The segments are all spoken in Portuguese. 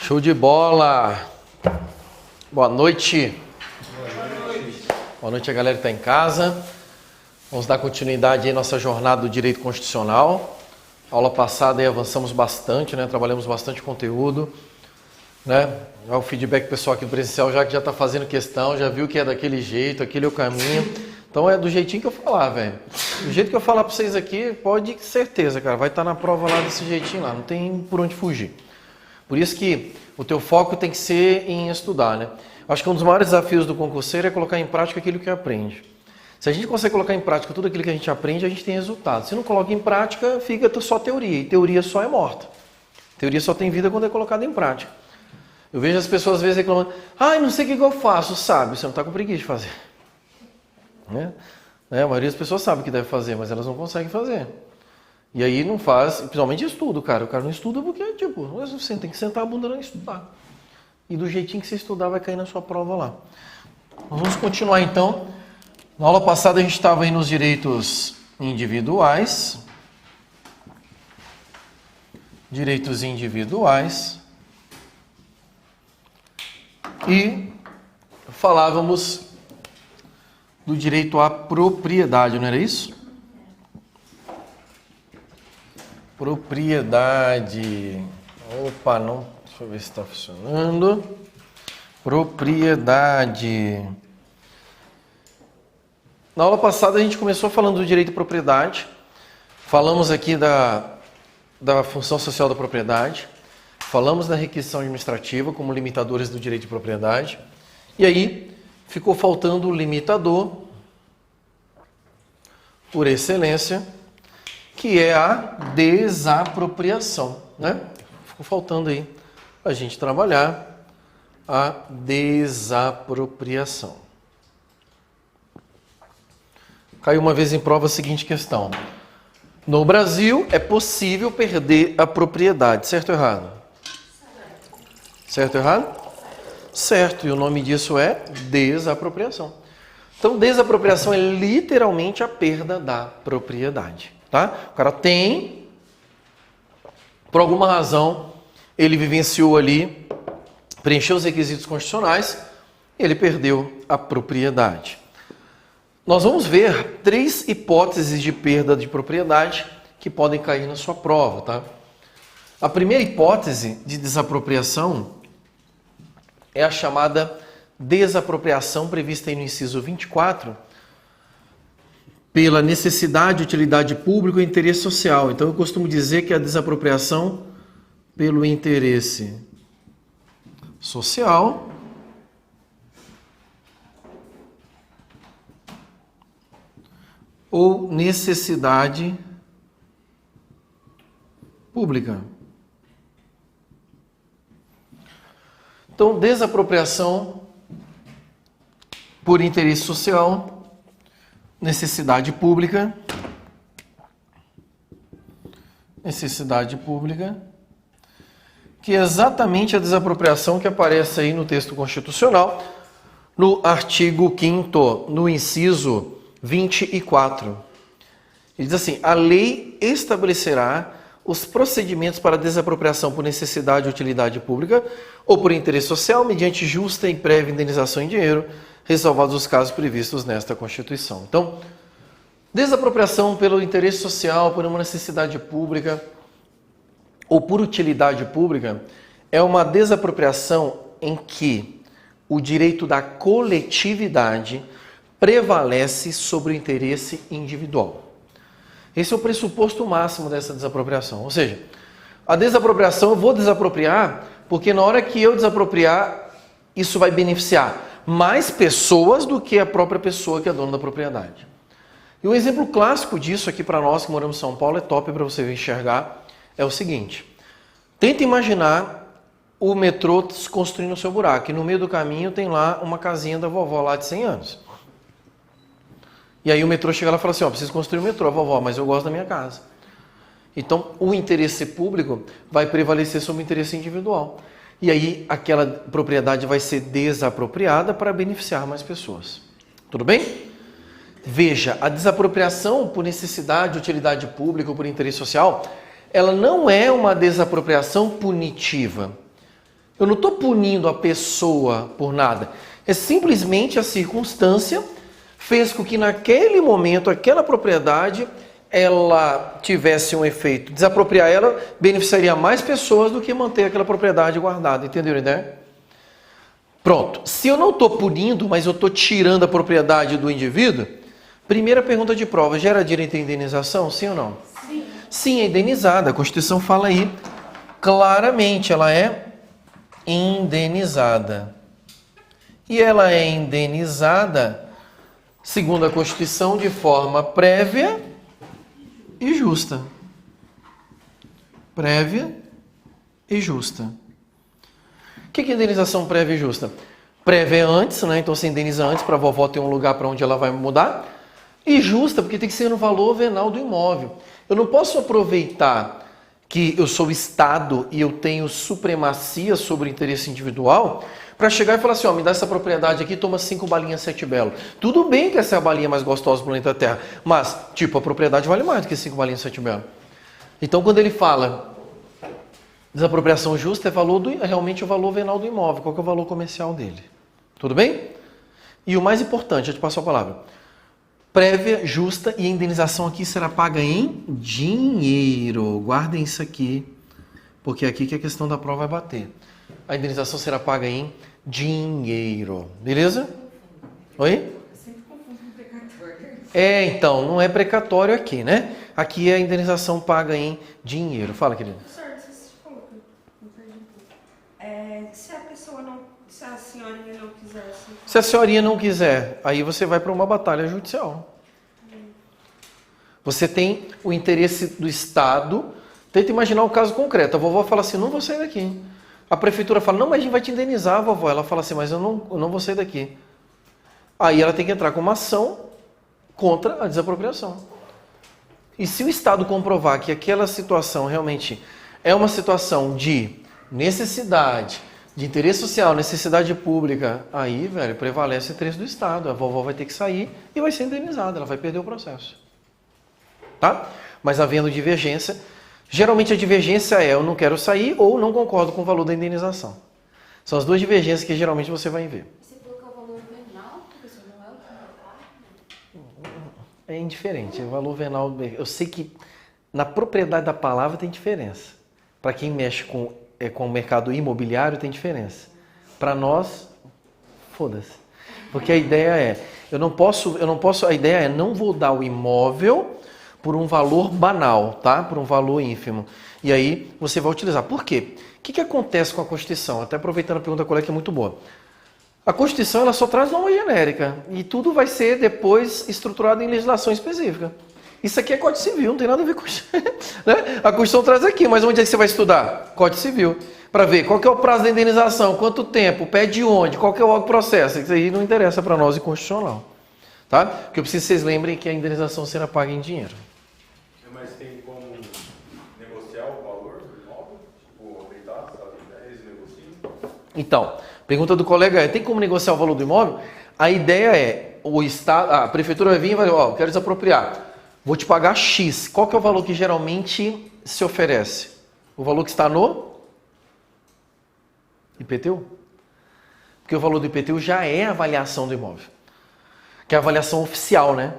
Show de bola! Boa noite. Boa noite a galera que está em casa. Vamos dar continuidade aí à nossa jornada do direito constitucional. Aula passada aí avançamos bastante, né? Trabalhamos bastante conteúdo, né? O feedback pessoal aqui do presencial já que já está fazendo questão, já viu que é daquele jeito, aquele é o caminho. Então é do jeitinho que eu falar, velho. Do jeito que eu falar para vocês aqui, pode ter certeza, cara, vai estar na prova lá desse jeitinho lá, não tem por onde fugir. Por isso que o teu foco tem que ser em estudar, né? Acho que um dos maiores desafios do concurseiro é colocar em prática aquilo que aprende. Se a gente consegue colocar em prática tudo aquilo que a gente aprende, a gente tem resultado. Se não coloca em prática, fica só teoria. E teoria só é morta. Teoria só tem vida quando é colocada em prática. Eu vejo as pessoas às vezes reclamando, não sei o que eu faço, sabe? Você não está com preguiça de fazer. Né? A maioria das pessoas sabe o que deve fazer, mas elas não conseguem fazer. E aí não faz, principalmente estudo, cara. O cara não estuda porque, você tem que sentar a bunda e estudar. E do jeitinho que você estudar vai cair na sua prova lá. Nós vamos continuar então. Na aula passada a gente estava aí nos direitos individuais. Direitos individuais. E falávamos do direito à propriedade, não era isso? Propriedade. Opa, não. Deixa eu ver se está funcionando. Propriedade. Na aula passada a gente começou falando do direito à propriedade. Falamos aqui da função social da propriedade. Falamos da requisição administrativa como limitadores do direito de propriedade. E aí ficou faltando o limitador por excelência, que é a desapropriação, né? Ficou faltando aí a gente trabalhar a desapropriação. Caiu uma vez em prova a seguinte questão. No Brasil é possível perder a propriedade, certo ou errado? Certo ou errado? Certo, e o nome disso é desapropriação. Então, desapropriação é literalmente a perda da propriedade. Tá? O cara tem, por alguma razão, ele vivenciou ali, preencheu os requisitos constitucionais, ele perdeu a propriedade. Nós vamos ver 3 hipóteses de perda de propriedade que podem cair na sua prova. Tá? A primeira hipótese de desapropriação é a chamada desapropriação prevista aí no inciso 24, pela necessidade, utilidade pública e interesse social. Então, eu costumo dizer que a desapropriação pelo interesse social ou necessidade pública. Então, desapropriação por interesse social, necessidade pública, que é exatamente a desapropriação que aparece aí no texto constitucional, no artigo 5º, no inciso 24. Ele diz assim, a lei estabelecerá os procedimentos para desapropriação por necessidade e utilidade pública ou por interesse social, mediante justa e prévia indenização em dinheiro, ressalvados os casos previstos nesta Constituição. Então, desapropriação pelo interesse social, por uma necessidade pública ou por utilidade pública é uma desapropriação em que o direito da coletividade prevalece sobre o interesse individual. Esse é o pressuposto máximo dessa desapropriação. Ou seja, a desapropriação eu vou desapropriar porque na hora que eu desapropriar, isso vai beneficiar mais pessoas do que a própria pessoa que é dona da propriedade. E um exemplo clássico disso aqui para nós que moramos em São Paulo, é top para você enxergar, é o seguinte. Tenta imaginar o metrô construindo o seu buraco e no meio do caminho tem lá uma casinha da vovó lá de 100 anos. E aí o metrô chega lá e fala assim, preciso construir um metrô, vovó, mas eu gosto da minha casa. Então, o interesse público vai prevalecer sobre o interesse individual. E aí, aquela propriedade vai ser desapropriada para beneficiar mais pessoas. Tudo bem? Veja, a desapropriação por necessidade, utilidade pública ou por interesse social, ela não é uma desapropriação punitiva. Eu não estou punindo a pessoa por nada. É simplesmente a circunstância fez com que naquele momento, aquela propriedade, ela tivesse um efeito. Desapropriar ela beneficiaria mais pessoas do que manter aquela propriedade guardada. Entenderam a ideia? Pronto. Se eu não estou punindo, mas eu estou tirando a propriedade do indivíduo, primeira pergunta de prova, gera direito à indenização? Sim ou não? Sim. Sim, é indenizada. A Constituição fala aí claramente, ela é indenizada. E ela é indenizada, segundo a Constituição, de forma prévia e justa. Prévia e justa. O que é indenização prévia e justa? Prévia é antes, né? Então você indeniza antes para a vovó ter um lugar para onde ela vai mudar. E justa, porque tem que ser no valor venal do imóvel. Eu não posso aproveitar que eu sou Estado e eu tenho supremacia sobre o interesse individual para chegar e falar assim, ó, me dá essa propriedade aqui, toma 5 balinhas 7 belo. Tudo bem que essa é a balinha mais gostosa do planeta Terra, mas, tipo, a propriedade vale mais do que 5 balinhas 7 belo. Então, quando ele fala desapropriação justa, é realmente o valor venal do imóvel. Qual que é o valor comercial dele? Tudo bem? E o mais importante, eu te passo a palavra. Prévia, justa e a indenização aqui será paga em dinheiro. Guardem isso aqui, porque é aqui que a questão da prova vai bater. A indenização será paga em dinheiro. Beleza? Oi? Eu sempre confundo com precatório. Então, não é precatório aqui, né? Aqui é a indenização paga em dinheiro. Fala, querido. Professor, você falou que eu me perdi um pouco. Se a pessoa não, se a senhorinha não quisesse... Se a senhorinha não quiser, aí você vai para uma batalha judicial. Você tem o interesse do Estado. Tenta imaginar um caso concreto. A vovó fala assim, não vou sair daqui. A prefeitura fala, não, mas a gente vai te indenizar, vovó. Ela fala assim, mas eu não vou sair daqui. Aí ela tem que entrar com uma ação contra a desapropriação. E se o Estado comprovar que aquela situação realmente é uma situação de necessidade, de interesse social, necessidade pública, aí, velho, prevalece o interesse do Estado. A vovó vai ter que sair e vai ser indenizada, ela vai perder o processo. Tá? Mas havendo divergência, geralmente a divergência é eu não quero sair ou não concordo com o valor da indenização. São as duas divergências que geralmente você vai ver. Você falou que é o valor venal, professor, não é o que É indiferente, o valor venal. Eu sei que na propriedade da palavra tem diferença. Para quem mexe com o mercado imobiliário tem diferença. Para nós, foda-se. Porque a ideia é, a ideia é não vou dar o imóvel por um valor banal, tá? Por um valor ínfimo. E aí você vai utilizar. Por quê? O que acontece com a Constituição? Até aproveitando a pergunta da colega que é muito boa. A Constituição ela só traz norma genérica e tudo vai ser depois estruturado em legislação específica. Isso aqui é Código Civil, não tem nada a ver com isso. Né? A Constituição traz aqui, mas onde é que você vai estudar? Código Civil. Para ver qual que é o prazo da indenização, quanto tempo, pede onde, qual que é o processo. Isso aí não interessa para nós em constitucional. Tá? Porque eu preciso que vocês lembrem que a indenização será paga em dinheiro. Mas tem como negociar o valor do imóvel? Tipo, aceitar, sabe, 10 negociam? Então, pergunta do colega é, tem como negociar o valor do imóvel? A ideia é, o Estado, a prefeitura vai vir e vai dizer, ó, quero desapropriar. Vou te pagar X. Qual que é o valor que geralmente se oferece? O valor que está no IPTU? Porque o valor do IPTU já é a avaliação do imóvel. Que é a avaliação oficial, né?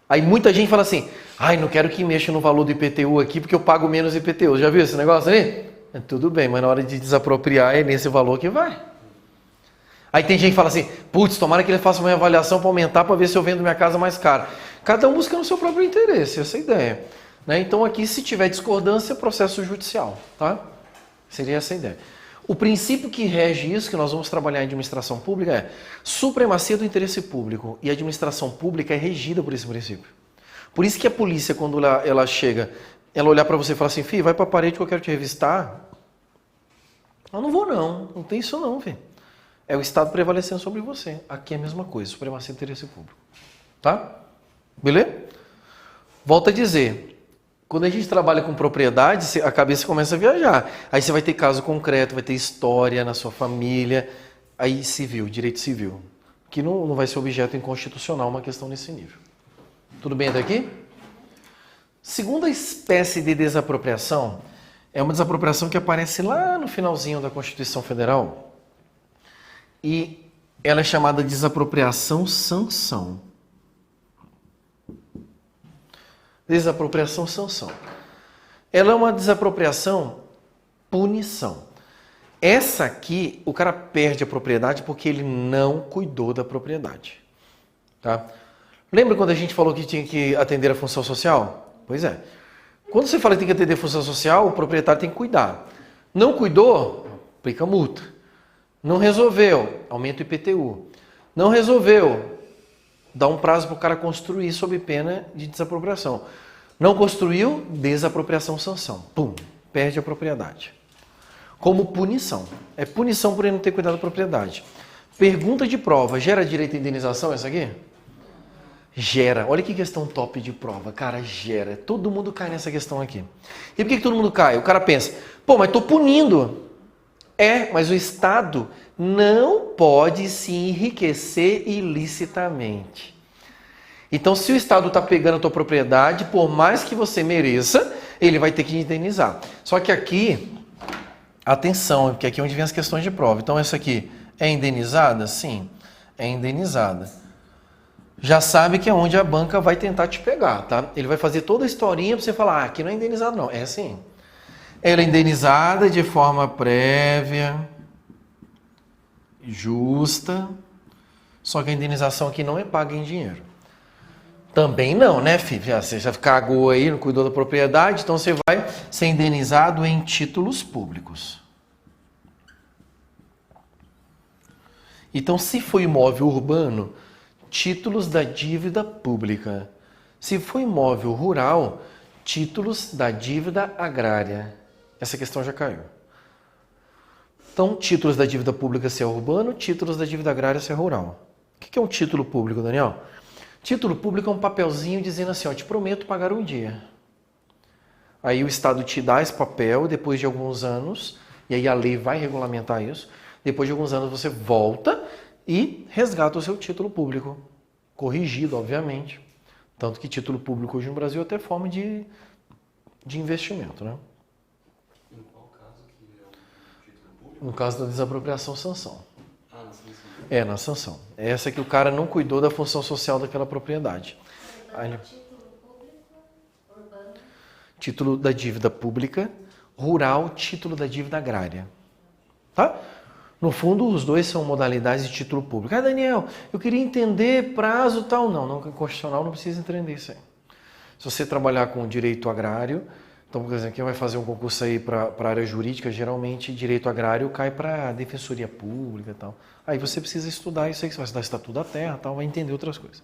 Aí muita gente fala assim, ai, não quero que mexa no valor do IPTU aqui porque eu pago menos IPTU. Já viu esse negócio aí? Tudo bem, mas na hora de desapropriar é nesse valor que vai. Aí tem gente que fala assim, putz, tomara que ele faça uma avaliação para aumentar para ver se eu vendo minha casa mais cara. Cada um buscando o seu próprio interesse, essa é a ideia. Né? Então aqui, se tiver discordância, processo judicial. Tá? Seria essa a ideia. O princípio que rege isso, que nós vamos trabalhar em administração pública, é supremacia do interesse público. E a administração pública é regida por esse princípio. Por isso que a polícia, quando ela chega, ela olhar para você e falar assim, filho, vai para a parede que eu quero te revistar. Eu não vou não tem isso não, filho. É o Estado prevalecendo sobre você. Aqui é a mesma coisa, supremacia do interesse público. Tá? Beleza? Volto a dizer, quando a gente trabalha com propriedade, a cabeça começa a viajar. Aí você vai ter caso concreto, vai ter história na sua família, aí civil, direito civil. Que não vai ser objeto inconstitucional uma questão nesse nível. Tudo bem até aqui? Segunda espécie de desapropriação É uma desapropriação que aparece lá no finalzinho da Constituição Federal e ela é chamada de desapropriação sanção. Desapropriação sanção. Ela é uma desapropriação punição. Essa aqui, o cara perde a propriedade porque ele não cuidou da propriedade. Tá? Lembra quando a gente falou que tinha que atender a função social? Pois é. Quando você fala que tem que atender a função social, o proprietário tem que cuidar. Não cuidou, aplica multa. Não resolveu, aumenta o IPTU. Não resolveu, dá um prazo para o cara construir sob pena de desapropriação. Não construiu, desapropriação sanção. Pum, perde a propriedade. Como punição. É punição por ele não ter cuidado da propriedade. Pergunta de prova, gera direito à indenização essa aqui? Gera. Olha que questão top de prova. Cara, gera. Todo mundo cai nessa questão aqui. E por que todo mundo cai? O cara pensa, pô, mas estou punindo. É, mas o Estado não pode se enriquecer ilicitamente. Então, se o Estado está pegando a tua propriedade, por mais que você mereça, ele vai ter que indenizar. Só que aqui, atenção, porque aqui é onde vem as questões de prova. Então, essa aqui é indenizada? Sim, é indenizada. Já sabe que é onde a banca vai tentar te pegar, tá? Ele vai fazer toda a historinha para você falar, aqui não é indenizado não. É sim. Ela é indenizada de forma prévia, justa, só que a indenização aqui não é paga em dinheiro. Também não, né, filho? Você já cagou aí, não cuidou da propriedade, então você vai ser indenizado em títulos públicos. Então, se for imóvel urbano, títulos da dívida pública. Se for imóvel rural, títulos da dívida agrária. Essa questão já caiu. Então, títulos da dívida pública se é urbano, títulos da dívida agrária se é rural. O que é um título público, Daniel? Título público é um papelzinho dizendo assim, ó, te prometo pagar um dia. Aí o Estado te dá esse papel depois de alguns anos, e aí a lei vai regulamentar isso, depois de alguns anos você volta e resgata o seu título público. Corrigido, obviamente. Tanto que título público hoje no Brasil é até forma de investimento, né? Em qual caso que é o título público? No caso da desapropriação sanção. Ah, na sanção. É, na sanção. É essa que o cara não cuidou da função social daquela propriedade. Aí, Título público, urbano. título da dívida pública, rural, título da dívida agrária. Tá? No fundo, os dois são modalidades de título público. Ah, Daniel, eu queria entender prazo e tal. Não, constitucional não precisa entender isso aí. Se você trabalhar com direito agrário, então, por exemplo, quem vai fazer um concurso aí para a área jurídica, geralmente direito agrário cai para defensoria pública e tal. Aí você precisa estudar isso aí, você vai estudar Estatuto da Terra e tal, vai entender outras coisas.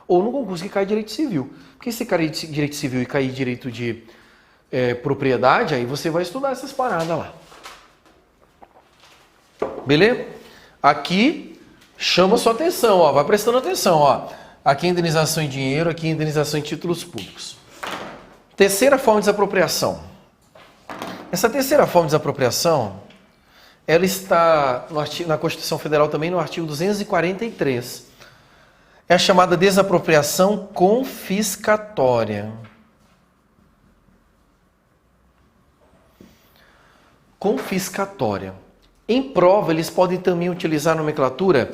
Ou no concurso que cai direito civil. Porque se cair direito civil e cair direito de propriedade, aí você vai estudar essas paradas lá. Beleza? Aqui chama sua atenção, ó, vai prestando atenção, ó. Aqui é indenização em dinheiro, aqui é indenização em títulos públicos. Terceira forma de desapropriação. Essa terceira forma de desapropriação, ela está na Constituição Federal também no artigo 243. É a chamada desapropriação confiscatória. Confiscatória. Em prova, eles podem também utilizar a nomenclatura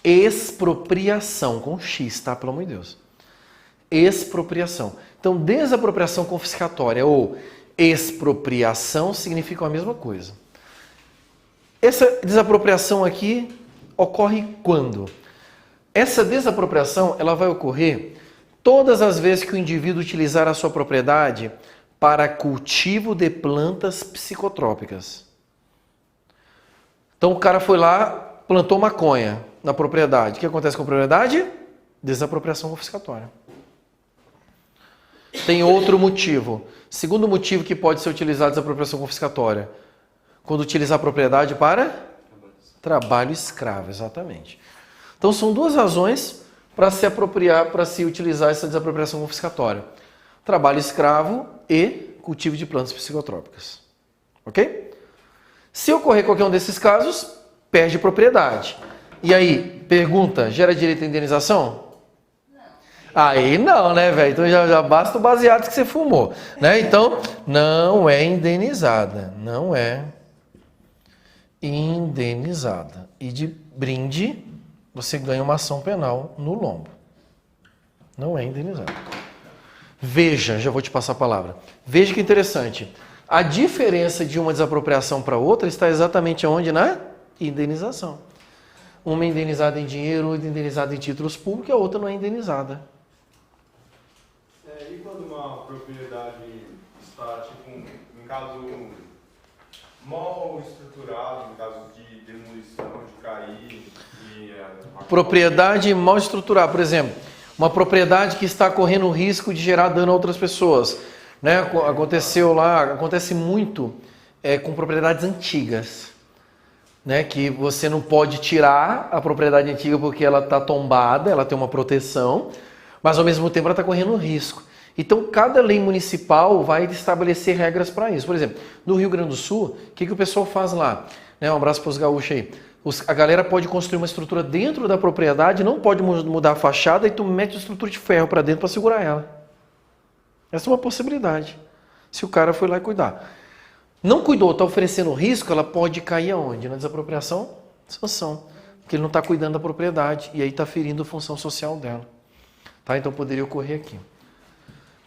expropriação, com X, tá? Pelo amor de Deus. Expropriação. Então, desapropriação confiscatória ou expropriação significam a mesma coisa. Essa desapropriação aqui ocorre quando? Essa desapropriação ela vai ocorrer todas as vezes que o indivíduo utilizar a sua propriedade para cultivo de plantas psicotrópicas. Então o cara foi lá, plantou maconha na propriedade. O que acontece com a propriedade? Desapropriação confiscatória. Tem outro motivo. Segundo motivo que pode ser utilizado a desapropriação confiscatória. Quando utilizar a propriedade para trabalho escravo, exatamente. Então são duas razões para se apropriar, para se utilizar essa desapropriação confiscatória. Trabalho escravo e cultivo de plantas psicotrópicas. Ok? Se ocorrer qualquer um desses casos, perde propriedade. E aí, pergunta, gera direito à indenização? Não. Aí não, né, velho? Então já basta o baseado que você fumou, né? Então, não é indenizada. Não é indenizada. E de brinde, você ganha uma ação penal no lombo. Não é indenizada. Veja, já vou te passar a palavra. Veja que interessante. A diferença de uma desapropriação para outra está exatamente onde? Na indenização. Uma é indenizada em dinheiro, outra é indenizada em títulos públicos, e a outra não é indenizada. E quando uma propriedade está, tipo, em caso mal estruturado, em caso de demolição, de cair... Propriedade mal estruturada, por exemplo, uma propriedade que está correndo o risco de gerar dano a outras pessoas. Né? Acontece muito com propriedades antigas. Né? Que você não pode tirar a propriedade antiga porque ela está tombada, ela tem uma proteção, mas ao mesmo tempo ela está correndo risco. Então, cada lei municipal vai estabelecer regras para isso. Por exemplo, no Rio Grande do Sul, o que o pessoal faz lá? Né? Um abraço para os gaúchos aí. A galera pode construir uma estrutura dentro da propriedade, não pode mudar a fachada, e tu mete uma estrutura de ferro para dentro para segurar ela. Essa é uma possibilidade, se o cara foi lá e cuidar. Não cuidou, está oferecendo risco, ela pode cair aonde? Na desapropriação? Sanção. Porque ele não está cuidando da propriedade, e aí está ferindo a função social dela. Tá? Então poderia ocorrer aqui.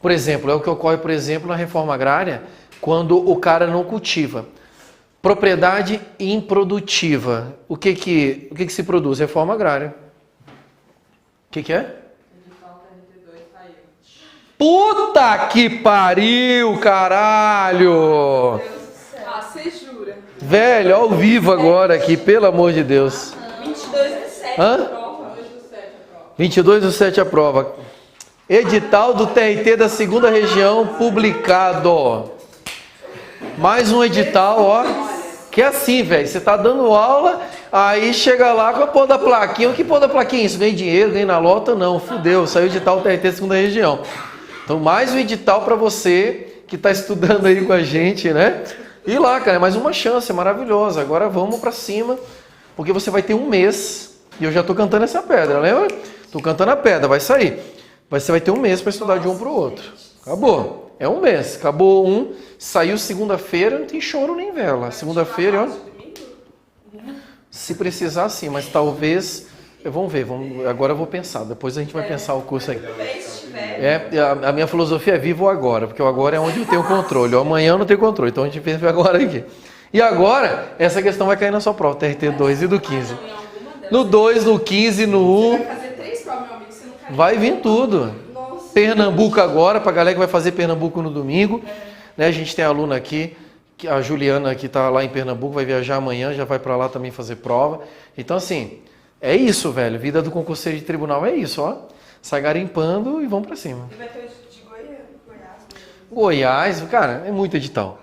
Por exemplo, é o que ocorre, por exemplo, na reforma agrária, quando o cara não cultiva. Propriedade improdutiva. O que se produz? Reforma agrária. O que é? Puta que pariu, caralho! Ah, você jura? Velho, ao vivo agora aqui, pelo amor de Deus. 22/7 Hã? a prova. 22/7 a prova. Edital do TRT da 2ª região publicado. Mais um edital, ó. Que é assim, velho. Você tá dando aula, aí chega lá com a porra da plaquinha. O que porra da plaquinha? Isso, ganhei dinheiro, ganhei na lota? Não, fudeu. Saiu o edital do TRT da 2ª região. Então, mais um edital para você que está estudando aí com a gente, né? E lá, cara, mais uma chance maravilhosa. Agora vamos para cima, porque você vai ter um mês. E eu já tô cantando essa pedra, lembra? Tô cantando a pedra, vai sair. Você vai ter um mês para estudar de um para o outro. Acabou. É um mês. Acabou um, saiu segunda-feira, não tem choro nem vela. Segunda-feira, ó. Se precisar, sim, mas talvez... Vamos ver, agora eu vou pensar. Depois a gente vai pensar o curso aí. A minha filosofia é vivo agora, porque o agora é onde eu tenho controle. O amanhã eu não tenho controle, então a gente pensa agora aqui. E agora, essa questão vai cair na sua prova, TRT 2 e do 15. No 2, no 15, no 1. Vai fazer 3 provas, meu amigo, você não cai. Vai vir tudo. Nossa. Pernambuco agora, para a galera que vai fazer Pernambuco no domingo. Né, a gente tem aluna aqui, a Juliana que está lá em Pernambuco, vai viajar amanhã, já vai para lá também fazer prova. Então, assim, é isso, velho. Vida do concurseiro de tribunal é isso, ó. Sai garimpando e vamos para cima. E vai ter o de Goiás. Goiás, cara, é muito edital.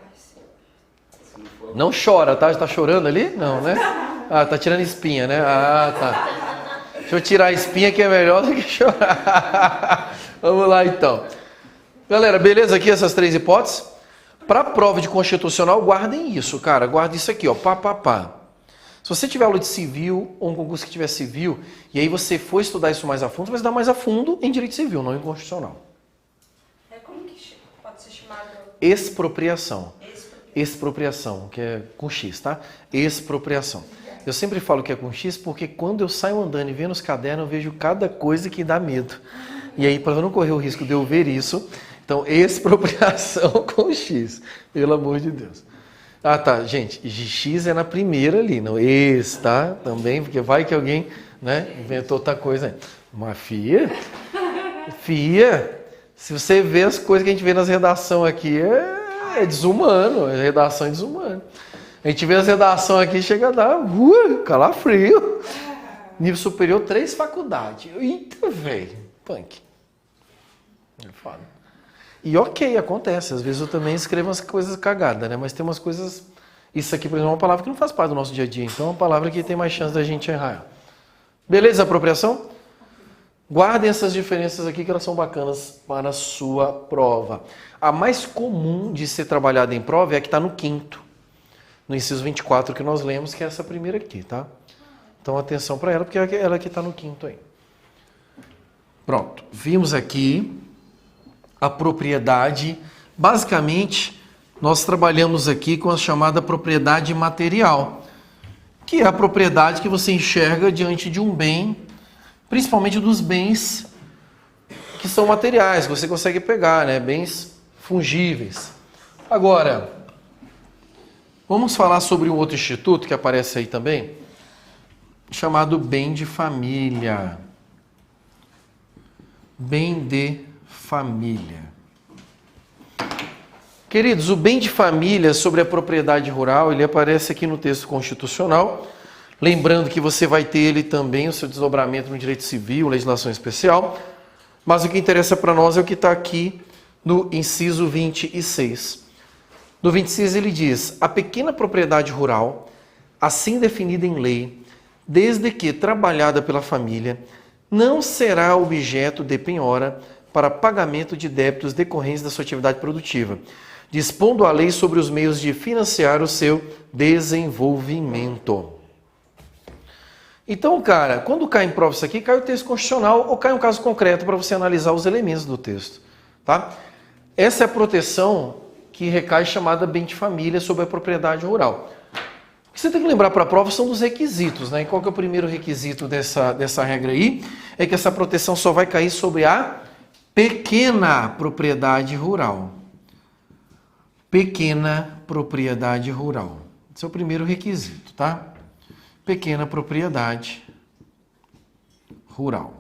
Não chora, tá? Tá chorando ali? Não, né? Ah, tá tirando espinha, né? Ah, tá. Deixa eu tirar a espinha que é melhor do que chorar. Vamos lá, então. Galera, beleza aqui essas 3 hipóteses? Para a prova de constitucional, guardem isso, cara. Guardem isso aqui, ó. Pá. Se você tiver aula de civil, ou um concurso que tiver civil, e aí você for estudar isso mais a fundo, você vai estudar mais a fundo em direito civil, não em constitucional. Como que pode ser chamado? Expropriação. Expropriação, que é com X, tá? Expropriação. Eu sempre falo que é com X porque quando eu saio andando e vendo os cadernos, eu vejo cada coisa que dá medo. E aí, para não correr o risco de eu ver isso, então, expropriação com X. Pelo amor de Deus. Ah, tá, gente, X é na primeira ali, não ex, tá? Também, porque vai que alguém, né, inventou outra coisa aí. Mas, fia, se você vê as coisas que a gente vê nas redações aqui, é desumano, a redação é desumana. A gente vê as redações aqui, chega a dar calafrio. Nível superior, 3 faculdades. Eita, velho, punk. É foda. E ok, acontece. Às vezes eu também escrevo umas coisas cagadas, né? Mas tem umas coisas... Isso aqui, por exemplo, é uma palavra que não faz parte do nosso dia a dia. Então é uma palavra que tem mais chance da gente errar. Beleza, apropriação? Guardem essas diferenças aqui que elas são bacanas para a sua prova. A mais comum de ser trabalhada em prova é a que está no 5º. No inciso 24 que nós lemos, que é essa primeira aqui, tá? Então atenção para ela, porque ela que está no 5º aí. Pronto, vimos aqui a propriedade. Basicamente, nós trabalhamos aqui com a chamada propriedade material, que é a propriedade que você enxerga diante de um bem, principalmente dos bens que são materiais, que você consegue pegar, né? Bens fungíveis. Agora, vamos falar sobre um outro instituto que aparece aí também, chamado bem de família. Bem de família. Queridos, o bem de família sobre a propriedade rural, ele aparece aqui no texto constitucional. Lembrando que você vai ter ele também, o seu desdobramento no direito civil, legislação especial. Mas o que interessa para nós é o que está aqui no inciso 26. No 26 ele diz: a pequena propriedade rural, assim definida em lei, desde que trabalhada pela família, não será objeto de penhora para pagamento de débitos decorrentes da sua atividade produtiva, dispondo a lei sobre os meios de financiar o seu desenvolvimento. Então, cara, quando cai em prova isso aqui, cai o texto constitucional ou cai um caso concreto para você analisar os elementos do texto, tá? Essa é a proteção que recai chamada bem de família sobre a propriedade rural. O que você tem que lembrar para a prova são dos requisitos, né? E qual que é o primeiro requisito dessa regra aí? É que essa proteção só vai cair sobre a pequena propriedade rural. Pequena propriedade rural. Esse é o primeiro requisito, tá? Pequena propriedade rural.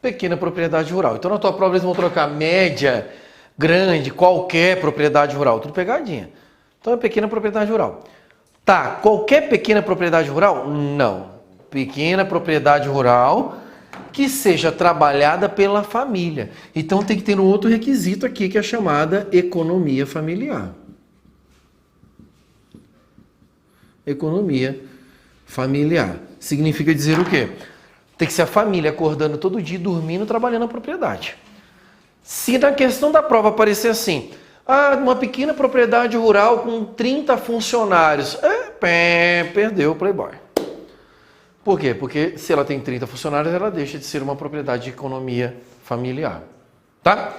Pequena propriedade rural. Então, na tua prova eles vão trocar média, grande, qualquer propriedade rural. Tudo pegadinha. Então, é pequena propriedade rural. Tá, qualquer pequena propriedade rural? Não. Pequena propriedade rural que seja trabalhada pela família. Então, tem que ter um outro requisito aqui, que é a chamada economia familiar. Economia familiar. Significa dizer o quê? Tem que ser a família acordando todo dia, dormindo, trabalhando na propriedade. Se na questão da prova aparecer assim, uma pequena propriedade rural com 30 funcionários, perdeu o Playboy. Por quê? Porque se ela tem 30 funcionários, ela deixa de ser uma propriedade de economia familiar. Tá?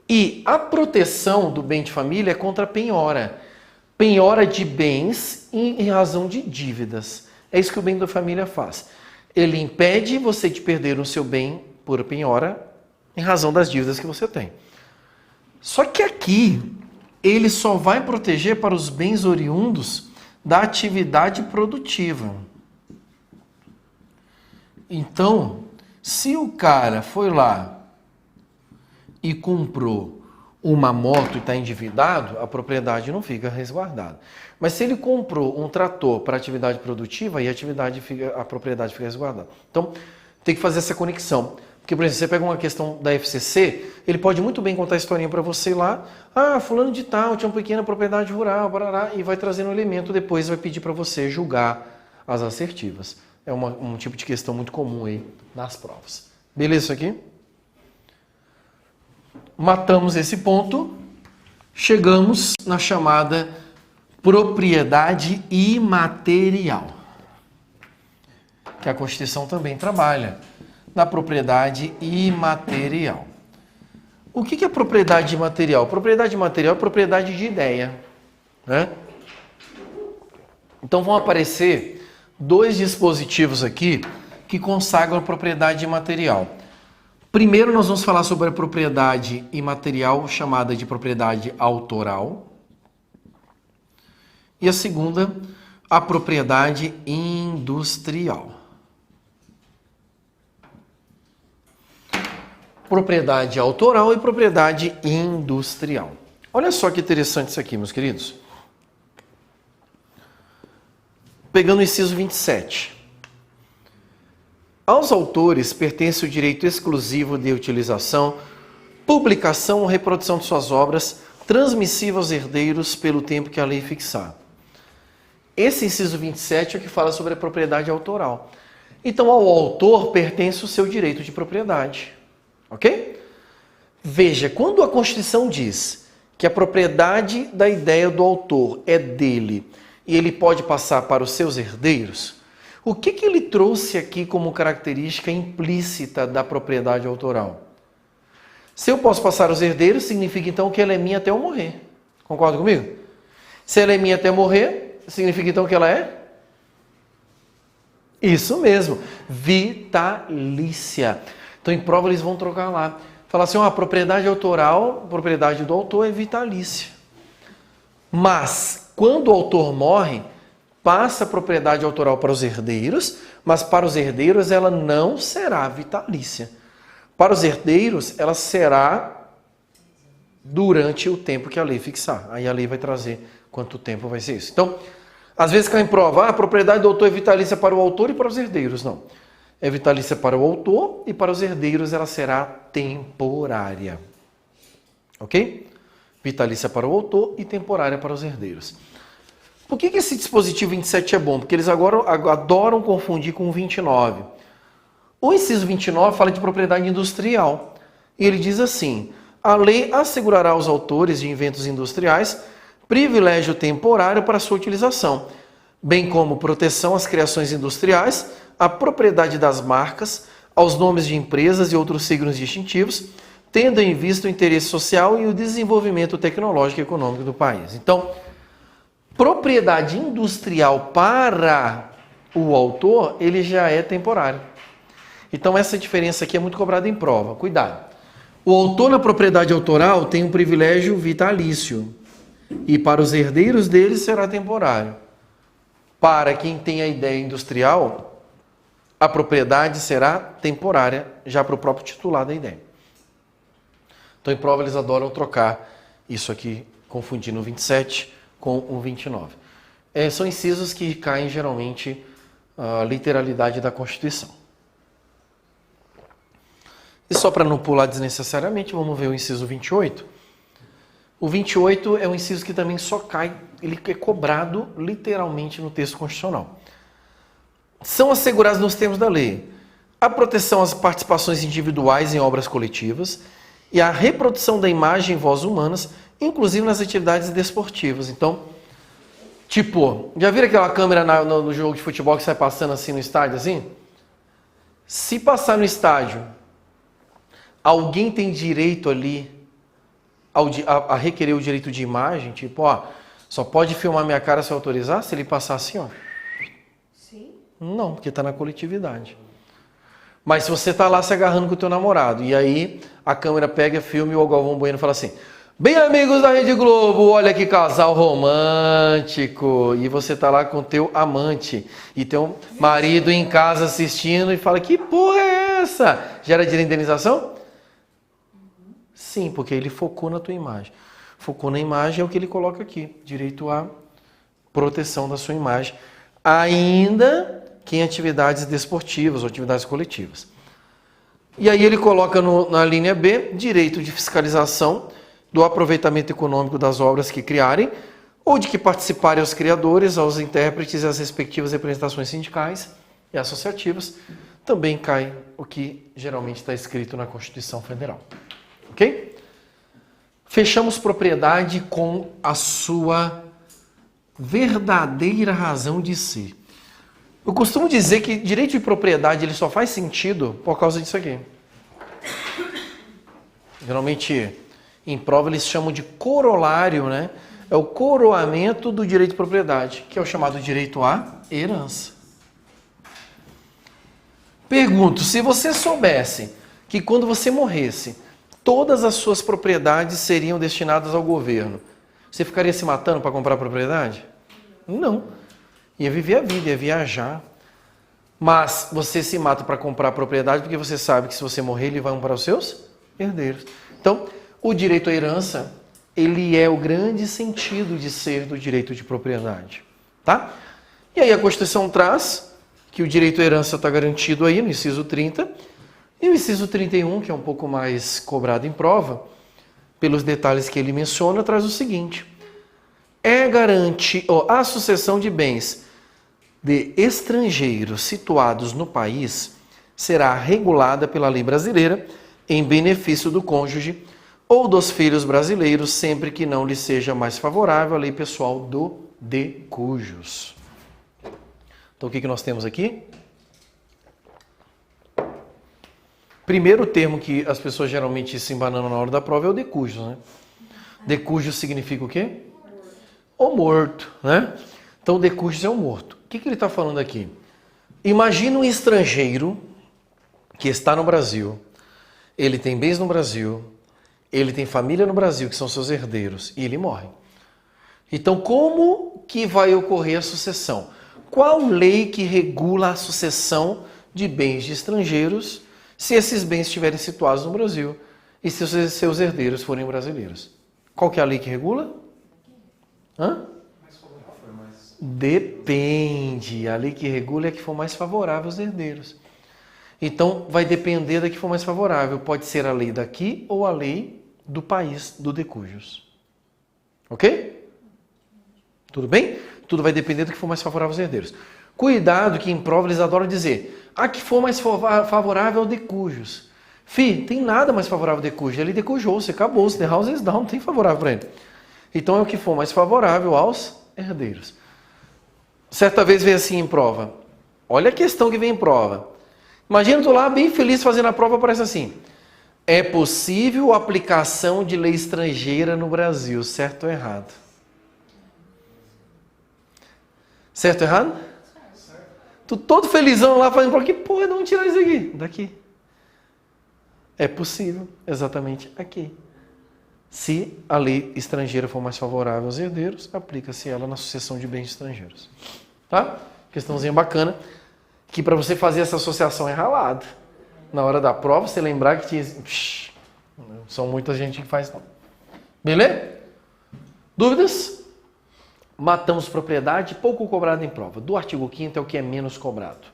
E a proteção do bem de família é contra a penhora. Penhora de bens em razão de dívidas. É isso que o bem da família faz. Ele impede você de perder o seu bem por penhora em razão das dívidas que você tem. Só que aqui, ele só vai proteger para os bens oriundos da atividade produtiva. Então, se o cara foi lá e comprou uma moto e está endividado, a propriedade não fica resguardada. Mas se ele comprou um trator para atividade produtiva, aí a propriedade fica resguardada. Então, tem que fazer essa conexão. Porque, por exemplo, você pega uma questão da FCC, ele pode muito bem contar a historinha para você lá, fulano de tal tinha uma pequena propriedade rural, barará, e vai trazendo um elemento, depois vai pedir para você julgar as assertivas. É um tipo de questão muito comum aí nas provas. Beleza isso aqui? Matamos esse ponto, chegamos na chamada propriedade imaterial, que a Constituição também trabalha, na propriedade imaterial. O que é propriedade imaterial? Propriedade imaterial é propriedade de ideia, né? Então vão aparecer dois dispositivos aqui que consagram a propriedade imaterial. Primeiro nós vamos falar sobre a propriedade imaterial, chamada de propriedade autoral. E a segunda, a propriedade industrial. Propriedade autoral e propriedade industrial. Olha só que interessante isso aqui, meus queridos. Pegando o inciso 27. Aos autores pertence o direito exclusivo de utilização, publicação ou reprodução de suas obras, transmissível aos herdeiros pelo tempo que a lei fixar. Esse inciso 27 é o que fala sobre a propriedade autoral. Então, ao autor pertence o seu direito de propriedade. Ok? Veja, quando a Constituição diz que a propriedade da ideia do autor é dele e ele pode passar para os seus herdeiros, O que ele trouxe aqui como característica implícita da propriedade autoral? Se eu posso passar aos herdeiros, significa então que ela é minha até eu morrer. Concorda comigo? Se ela é minha até morrer, significa então que ela é? Isso mesmo, vitalícia. Então em prova eles vão trocar lá. Falar assim, a propriedade autoral, a propriedade do autor é vitalícia. Mas quando o autor morre, passa a propriedade autoral para os herdeiros, mas para os herdeiros ela não será vitalícia. Para os herdeiros ela será durante o tempo que a lei fixar. Aí a lei vai trazer quanto tempo vai ser isso. Então, às vezes cai em prova, a propriedade do autor é vitalícia para o autor e para os herdeiros. Não. É vitalícia para o autor e para os herdeiros ela será temporária. Ok? Vitalícia para o autor e temporária para os herdeiros. Por que esse dispositivo 27 é bom? Porque eles agora adoram confundir com o 29. O inciso 29 fala de propriedade industrial. E ele diz assim, a lei assegurará aos autores de inventos industriais privilégio temporário para sua utilização, bem como proteção às criações industriais, à propriedade das marcas, aos nomes de empresas e outros signos distintivos, tendo em vista o interesse social e o desenvolvimento tecnológico e econômico do país. Então, propriedade industrial para o autor, ele já é temporário. Então, essa diferença aqui é muito cobrada em prova. Cuidado. O autor na propriedade autoral tem um privilégio vitalício. E para os herdeiros dele será temporário. Para quem tem a ideia industrial, a propriedade será temporária, já para o próprio titular da ideia. Então, em prova, eles adoram trocar isso aqui, confundindo o 27 com o 29. São incisos que caem, geralmente, a literalidade da Constituição. E só para não pular desnecessariamente, vamos ver o inciso 28. O 28 é um inciso que também só cai, ele é cobrado literalmente no texto constitucional. São assegurados nos termos da lei a proteção às participações individuais em obras coletivas e a reprodução da imagem e voz humanas, inclusive nas atividades desportivas. Então, tipo, já viram aquela câmera no jogo de futebol que sai passando assim no estádio, assim? Se passar no estádio, alguém tem direito ali a requerer o direito de imagem, tipo, só pode filmar minha cara se eu autorizar, se ele passar assim, Sim. Não, porque está na coletividade. Mas se você está lá se agarrando com o teu namorado, e aí a câmera pega, filme e o Galvão Bueno fala assim, bem amigos da Rede Globo, olha que casal romântico, e você está lá com o teu amante, e teu marido em casa assistindo e fala, que porra é essa? Gera direito de indenização? Sim, porque ele focou na tua imagem. Focou na imagem é o que ele coloca aqui, direito à proteção da sua imagem, ainda que em atividades desportivas ou atividades coletivas. E aí ele coloca na linha B, direito de fiscalização do aproveitamento econômico das obras que criarem, ou de que participarem os criadores, aos intérpretes e às respectivas representações sindicais e associativas. Também cai o que geralmente está escrito na Constituição Federal. Ok? Fechamos propriedade com a sua verdadeira razão de ser. Eu costumo dizer que direito de propriedade ele só faz sentido por causa disso aqui. Geralmente, em prova, eles chamam de corolário, né? É o coroamento do direito de propriedade, que é o chamado direito à herança. Pergunto, se você soubesse que quando você morresse, todas as suas propriedades seriam destinadas ao governo, você ficaria se matando para comprar propriedade? Não. Ia viver a vida, ia viajar. Mas você se mata para comprar propriedade porque você sabe que se você morrer, ele vai para os seus herdeiros. Então, o direito à herança, ele é o grande sentido de ser do direito de propriedade. Tá? E aí a Constituição traz que o direito à herança está garantido aí no inciso 30, e o inciso 31, que é um pouco mais cobrado em prova, pelos detalhes que ele menciona, traz o seguinte: a sucessão de bens de estrangeiros situados no país será regulada pela lei brasileira em benefício do cônjuge ou dos filhos brasileiros, sempre que não lhe seja mais favorável a lei pessoal do de cujos. Então, o que nós temos aqui? Primeiro termo que as pessoas geralmente se embananam na hora da prova é o de cujos, né? De cujos significa o quê? O morto, né? Então, de cujos é o morto. O que ele está falando aqui? Imagina um estrangeiro que está no Brasil, ele tem bens no Brasil, ele tem família no Brasil, que são seus herdeiros, e ele morre. Então, como que vai ocorrer a sucessão? Qual lei que regula a sucessão de bens de estrangeiros se esses bens estiverem situados no Brasil e se os seus herdeiros forem brasileiros? Qual que é a lei que regula? Hã? Depende. A lei que regula é a que for mais favorável aos herdeiros. Então, vai depender da que for mais favorável. Pode ser a lei daqui ou a lei do país do de cujos. Ok? Tudo bem? Tudo vai depender do que for mais favorável aos herdeiros. Cuidado que em prova eles adoram dizer a que for mais favorável ao de cujos. Tem nada mais favorável ao de cujos. Ele decujou-se, acabou-se. The house is down, não tem favorável para ele. Então é o que for mais favorável aos herdeiros. Certa vez veio assim em prova. Olha a questão que vem em prova. Imagina, eu estou lá bem feliz fazendo a prova, aparece assim. É possível a aplicação de lei estrangeira no Brasil, certo ou errado? Certo ou errado? Tu todo felizão lá fazendo prova. Que porra, vamos tirar isso aqui? Daqui. É possível, exatamente aqui. Se a lei estrangeira for mais favorável aos herdeiros, aplica-se ela na sucessão de bens estrangeiros. Tá? Questãozinha bacana, que para você fazer essa associação é ralado. Na hora da prova, você lembrar que tinha... são muita gente que faz. Não. Beleza? Dúvidas? Matamos propriedade, pouco cobrado em prova. Do artigo 5º é o que é menos cobrado.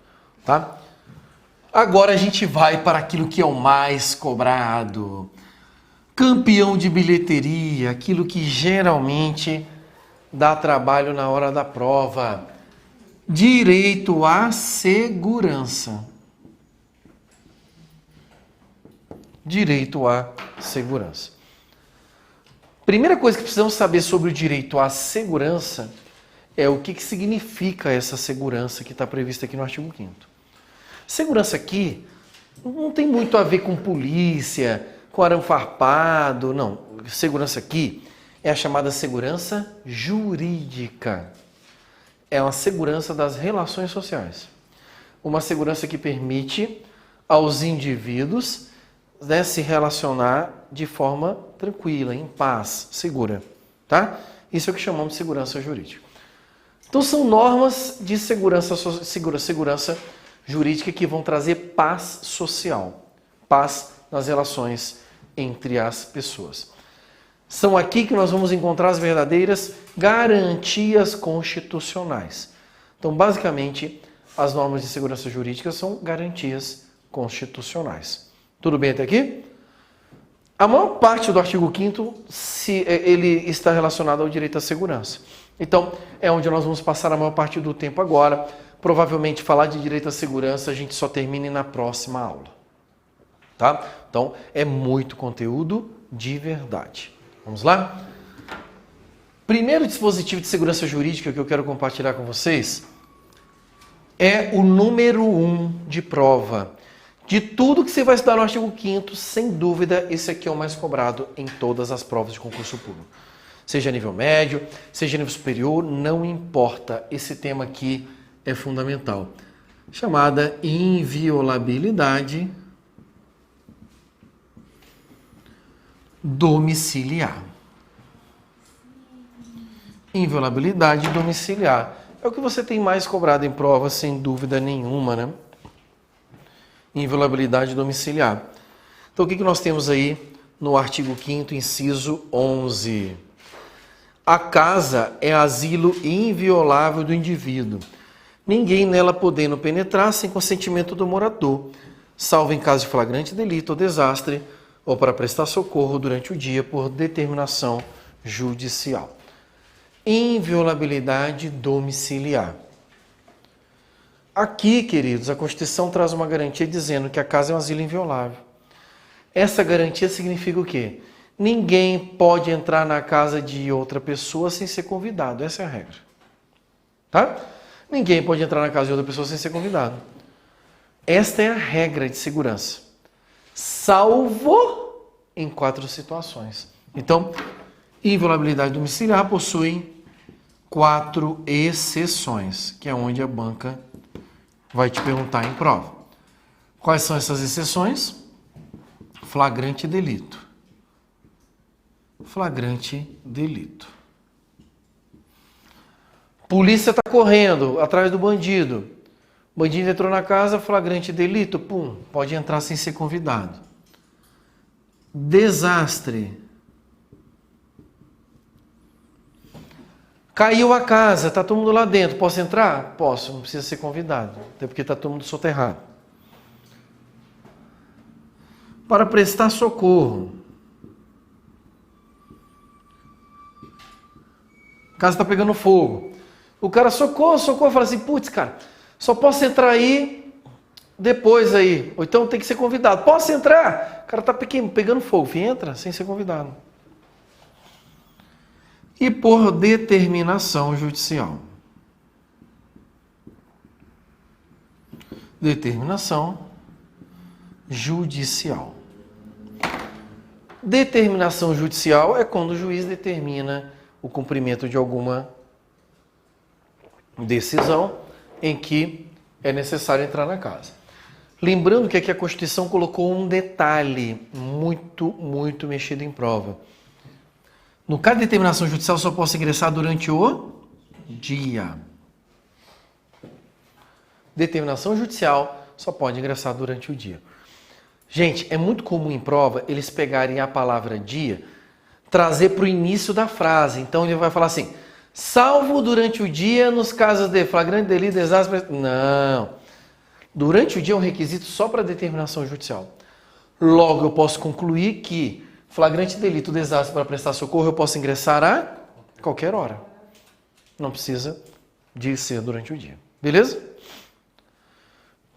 Tá? Agora a gente vai para aquilo que é o mais cobrado. Campeão de bilheteria, aquilo que geralmente dá trabalho na hora da prova. Direito à segurança. Direito à segurança. Primeira coisa que precisamos saber sobre o direito à segurança é o que significa essa segurança que está prevista aqui no artigo 5º. Segurança aqui não tem muito a ver com polícia, com arame farpado, não. Segurança aqui é a chamada segurança jurídica. É uma segurança das relações sociais. Uma segurança que permite aos indivíduos se relacionar de forma tranquila, em paz, segura. Tá? Isso é o que chamamos de segurança jurídica. Então são normas de segurança jurídica que vão trazer paz social, paz nas relações entre as pessoas. São aqui que nós vamos encontrar as verdadeiras garantias constitucionais. Então, basicamente, as normas de segurança jurídica são garantias constitucionais. Tudo bem até aqui? A maior parte do artigo 5º, ele está relacionado ao direito à segurança. Então, é onde nós vamos passar a maior parte do tempo agora. Provavelmente, falar de direito à segurança a gente só termine na próxima aula. Tá? Então, é muito conteúdo de verdade. Vamos lá? Primeiro dispositivo de segurança jurídica que eu quero compartilhar com vocês é o número 1 de prova. De tudo que você vai estudar no artigo 5º, sem dúvida, esse aqui é o mais cobrado em todas as provas de concurso público. Seja nível médio, seja nível superior, não importa. Esse tema aqui é fundamental. Chamada inviolabilidade domiciliar. Inviolabilidade domiciliar. É o que você tem mais cobrado em prova, sem dúvida nenhuma, né? Inviolabilidade domiciliar. Então, o que nós temos aí no artigo 5º, inciso 11? A casa é asilo inviolável do indivíduo. Ninguém nela podendo penetrar sem consentimento do morador, salvo em caso de flagrante delito ou desastre, ou para prestar socorro durante o dia por determinação judicial. Inviolabilidade domiciliar. Aqui, queridos, a Constituição traz uma garantia dizendo que a casa é um asilo inviolável. Essa garantia significa o quê? Ninguém pode entrar na casa de outra pessoa sem ser convidado. Essa é a regra. Tá? Ninguém pode entrar na casa de outra pessoa sem ser convidado. Esta é a regra de segurança. Salvo em 4 situações. Então, inviolabilidade domiciliar possui 4 exceções, que é onde a banca vai te perguntar em prova. Quais são essas exceções? Flagrante delito. Flagrante delito. Polícia está correndo atrás do bandido. O bandido entrou na casa, flagrante delito, pum, pode entrar sem ser convidado. Desastre. Caiu a casa, está todo mundo lá dentro. Posso entrar? Posso, não precisa ser convidado. Até porque está todo mundo soterrado. Para prestar socorro. A casa está pegando fogo. O cara socorro, fala assim, putz, cara, só posso entrar aí depois aí. Ou então tem que ser convidado. Posso entrar? O cara está pegando fogo. Entra sem ser convidado. E por determinação judicial. Determinação judicial. Determinação judicial é quando o juiz determina o cumprimento de alguma decisão em que é necessário entrar na casa. Lembrando que aqui a Constituição colocou um detalhe muito mexido em prova. No caso de determinação judicial, só posso ingressar durante o dia. Determinação judicial só pode ingressar durante o dia. Gente, é muito comum em prova eles pegarem a palavra dia, trazer para o início da frase. Então ele vai falar assim, salvo durante o dia nos casos de flagrante delito, desastre... Não. Durante o dia é um requisito só para determinação judicial. Logo, eu posso concluir que flagrante delito, desastre para prestar socorro, eu posso ingressar a qualquer hora. Não precisa de ser durante o dia. Beleza?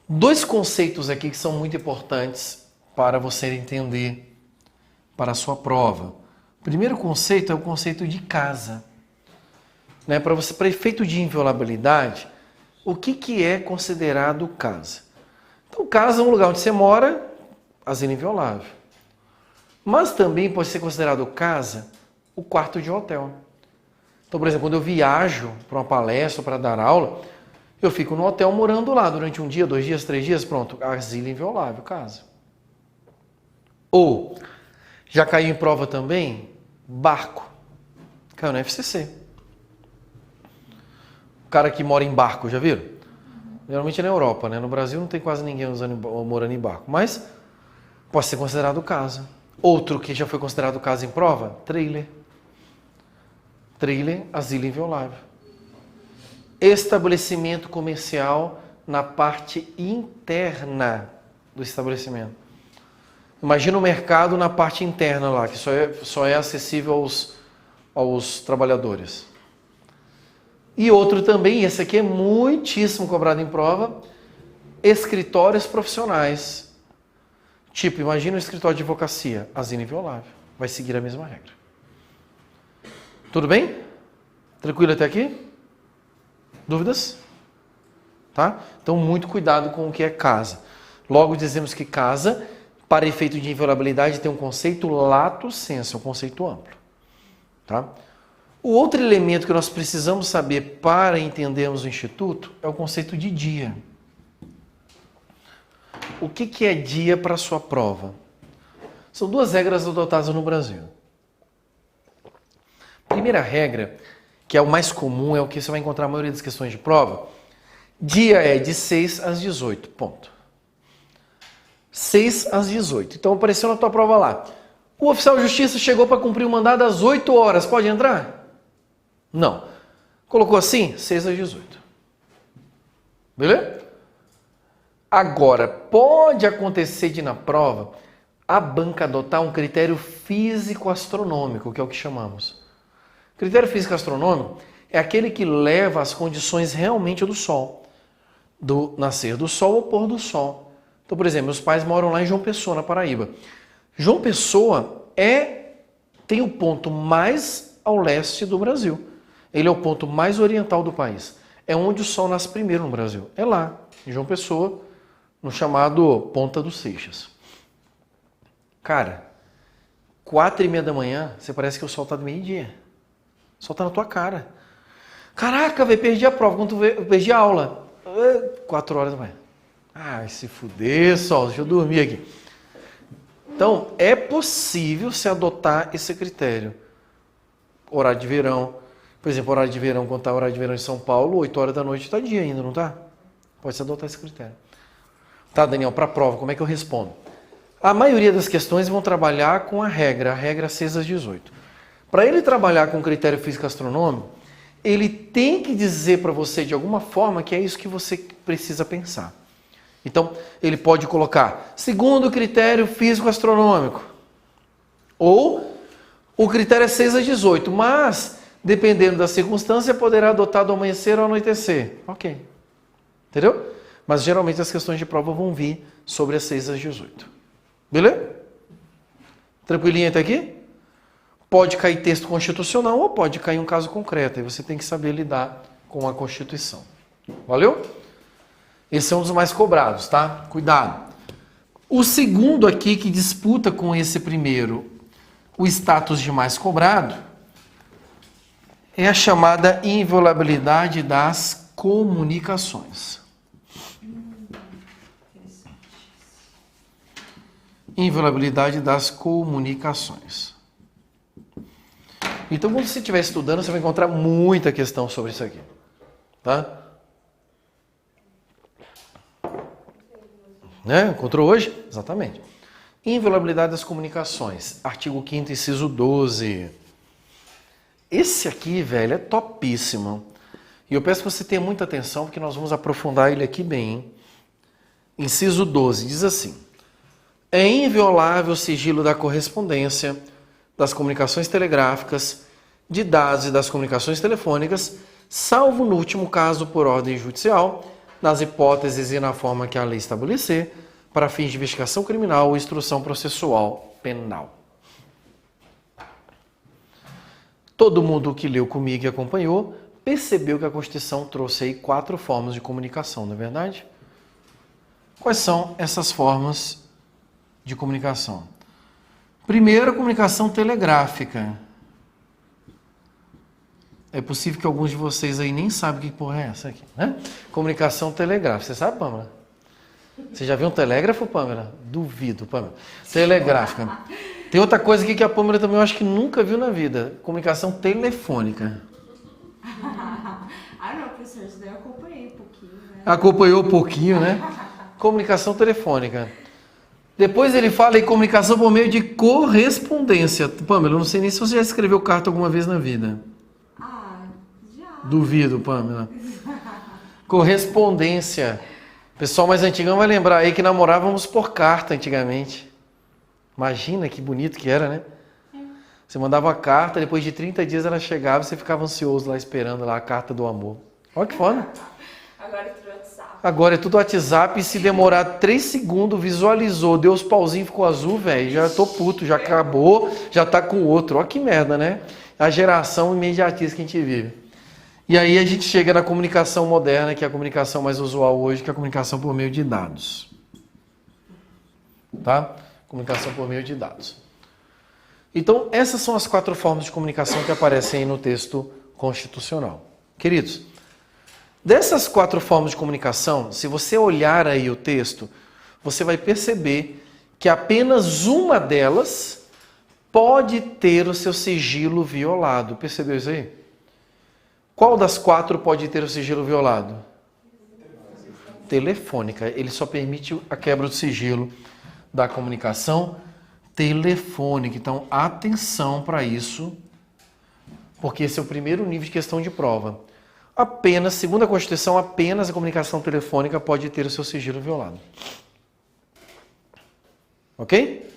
2 conceitos aqui que são muito importantes para você entender para a sua prova. O primeiro conceito é o conceito de casa. Né? Para efeito de inviolabilidade, o que é considerado casa? Então, casa é um lugar onde você mora, asilo inviolável. Mas também pode ser considerado casa o quarto de hotel. Então, por exemplo, quando eu viajo para uma palestra, para dar aula, eu fico no hotel morando lá durante 1 dia, 2 dias, 3 dias, pronto, asilo inviolável, casa. Ou, já caiu em prova também, barco. Caiu no FCC. O cara que mora em barco, já viram? Geralmente é na Europa, né? No Brasil não tem quase ninguém morando em barco, mas pode ser considerado casa. Outro que já foi considerado casa em prova, trailer. Trailer, asilo inviolável. Estabelecimento comercial na parte interna do estabelecimento. Imagina o mercado na parte interna lá, que só é acessível aos trabalhadores. E outro também, esse aqui é muitíssimo cobrado em prova, escritórios profissionais. Tipo, imagina um escritório de advocacia, asilo inviolável. Vai seguir a mesma regra. Tudo bem? Tranquilo até aqui? Dúvidas? Tá? Então, muito cuidado com o que é casa. Logo, dizemos que casa, para efeito de inviolabilidade, tem um conceito lato sensu, um conceito amplo. Tá? O outro elemento que nós precisamos saber para entendermos o Instituto é o conceito de dia. O que é dia para a sua prova? São 2 regras adotadas no Brasil. Primeira regra, que é o mais comum, é o que você vai encontrar na maioria das questões de prova. Dia é de 6 às 18, ponto. 6 às 18. Então apareceu na tua prova lá. O oficial de justiça chegou para cumprir o mandado às 8 horas, pode entrar? Não. Colocou assim, 6 às 18. Beleza? Agora, pode acontecer de na prova a banca adotar um critério físico-astronômico, que é o que chamamos. Critério físico-astronômico é aquele que leva as condições realmente do Sol. Do nascer do Sol ou pôr do Sol. Então, por exemplo, meus pais moram lá em João Pessoa, na Paraíba. João Pessoa tem o ponto mais ao leste do Brasil. Ele é o ponto mais oriental do país. é onde o sol nasce primeiro no Brasil. É lá, em João Pessoa, no chamado Ponta dos Seixas. Cara, 4h30 da manhã, você parece que o sol tá do meio-dia. O sol tá na tua cara. Caraca, velho, perdi a prova. Quando tu vê, eu perdi a aula. 4 horas da manhã. Ai, se fuder, sol, deixa eu dormir aqui. Então, é possível se adotar esse critério. Horário de verão. Por exemplo, horário de verão, quando tá horário de verão em São Paulo, 8 horas da noite tá dia ainda, não tá? Pode se adotar esse critério. Tá, Daniel, para a prova, como é que eu respondo? A maioria das questões vão trabalhar com a regra 6 às 18. Para ele trabalhar com o critério físico-astronômico, ele tem que dizer para você de alguma forma que é isso que você precisa pensar. Então, ele pode colocar segundo critério físico-astronômico. Ou o critério é 6 às 18, mas, dependendo da circunstância, poderá adotar do amanhecer ao anoitecer. Ok. Entendeu? Mas geralmente as questões de prova vão vir sobre as 6 às 18. Beleza? Tranquilinho até aqui? Pode cair texto constitucional ou pode cair um caso concreto. Aí você tem que saber lidar com a Constituição. Valeu? Esse é um dos mais cobrados, tá? Cuidado. O segundo aqui que disputa com esse primeiro o status de mais cobrado é a chamada inviolabilidade das comunicações. Inviolabilidade das comunicações. Então, quando você estiver estudando, você vai encontrar muita questão sobre isso aqui. Tá? Né? Encontrou hoje? Exatamente. Inviolabilidade das comunicações. Artigo 5º, inciso 12. Esse aqui, velho, é topíssimo. E eu peço que você tenha muita atenção, porque nós vamos aprofundar ele aqui bem. Hein? Inciso 12 diz assim: é inviolável o sigilo da correspondência, das comunicações telegráficas, de dados e das comunicações telefônicas, salvo no último caso por ordem judicial, nas hipóteses e na forma que a lei estabelecer, para fins de investigação criminal ou instrução processual penal. Todo mundo que leu comigo e acompanhou percebeu que a Constituição trouxe aí 4 formas de comunicação, não é verdade? Quais são essas formas de comunicação? Primeiro, a comunicação telegráfica. É possível que alguns de vocês aí nem sabem que porra é essa aqui, né? Comunicação telegráfica. Você sabe, Pâmela? Você já viu um telégrafo, Pâmela? Duvido, Pâmela. Telegráfica. Tem outra coisa aqui que a Pâmela também eu acho que nunca viu na vida. Comunicação telefônica. Ah, não, professor, isso daí eu acompanhei um pouquinho, né? Acompanhou um pouquinho, né? Comunicação telefônica. Depois ele fala em comunicação por meio de correspondência. Pâmela, eu não sei nem se você já escreveu carta alguma vez na vida. Ah, já. Duvido, Pâmela. Correspondência. O pessoal mais antigão vai lembrar aí que namorávamos por carta antigamente. Imagina que bonito que era, né? Você mandava a carta, depois de 30 dias ela chegava e você ficava ansioso lá esperando lá a carta do amor. Olha que foda. Agora é tudo WhatsApp. Agora é tudo WhatsApp e se demorar 3 segundos, visualizou, deu os pauzinhos, ficou azul, velho, já tô puto, já acabou, já tá com outro. Olha que merda, né? A geração imediatista que a gente vive. E aí a gente chega na comunicação moderna, que é a comunicação mais usual hoje, que é a comunicação por meio de dados. Tá? Comunicação por meio de dados. Então, essas são as 4 formas de comunicação que aparecem aí no texto constitucional. Queridos, dessas 4 formas de comunicação, se você olhar aí o texto, você vai perceber que apenas uma delas pode ter o seu sigilo violado. Percebeu isso aí? Qual das 4 pode ter o sigilo violado? Telefônica. Ele só permite a quebra do sigilo da comunicação telefônica. Então, atenção para isso, porque esse é o primeiro nível de questão de prova. Apenas, segundo a Constituição, apenas a comunicação telefônica pode ter o seu sigilo violado. Ok?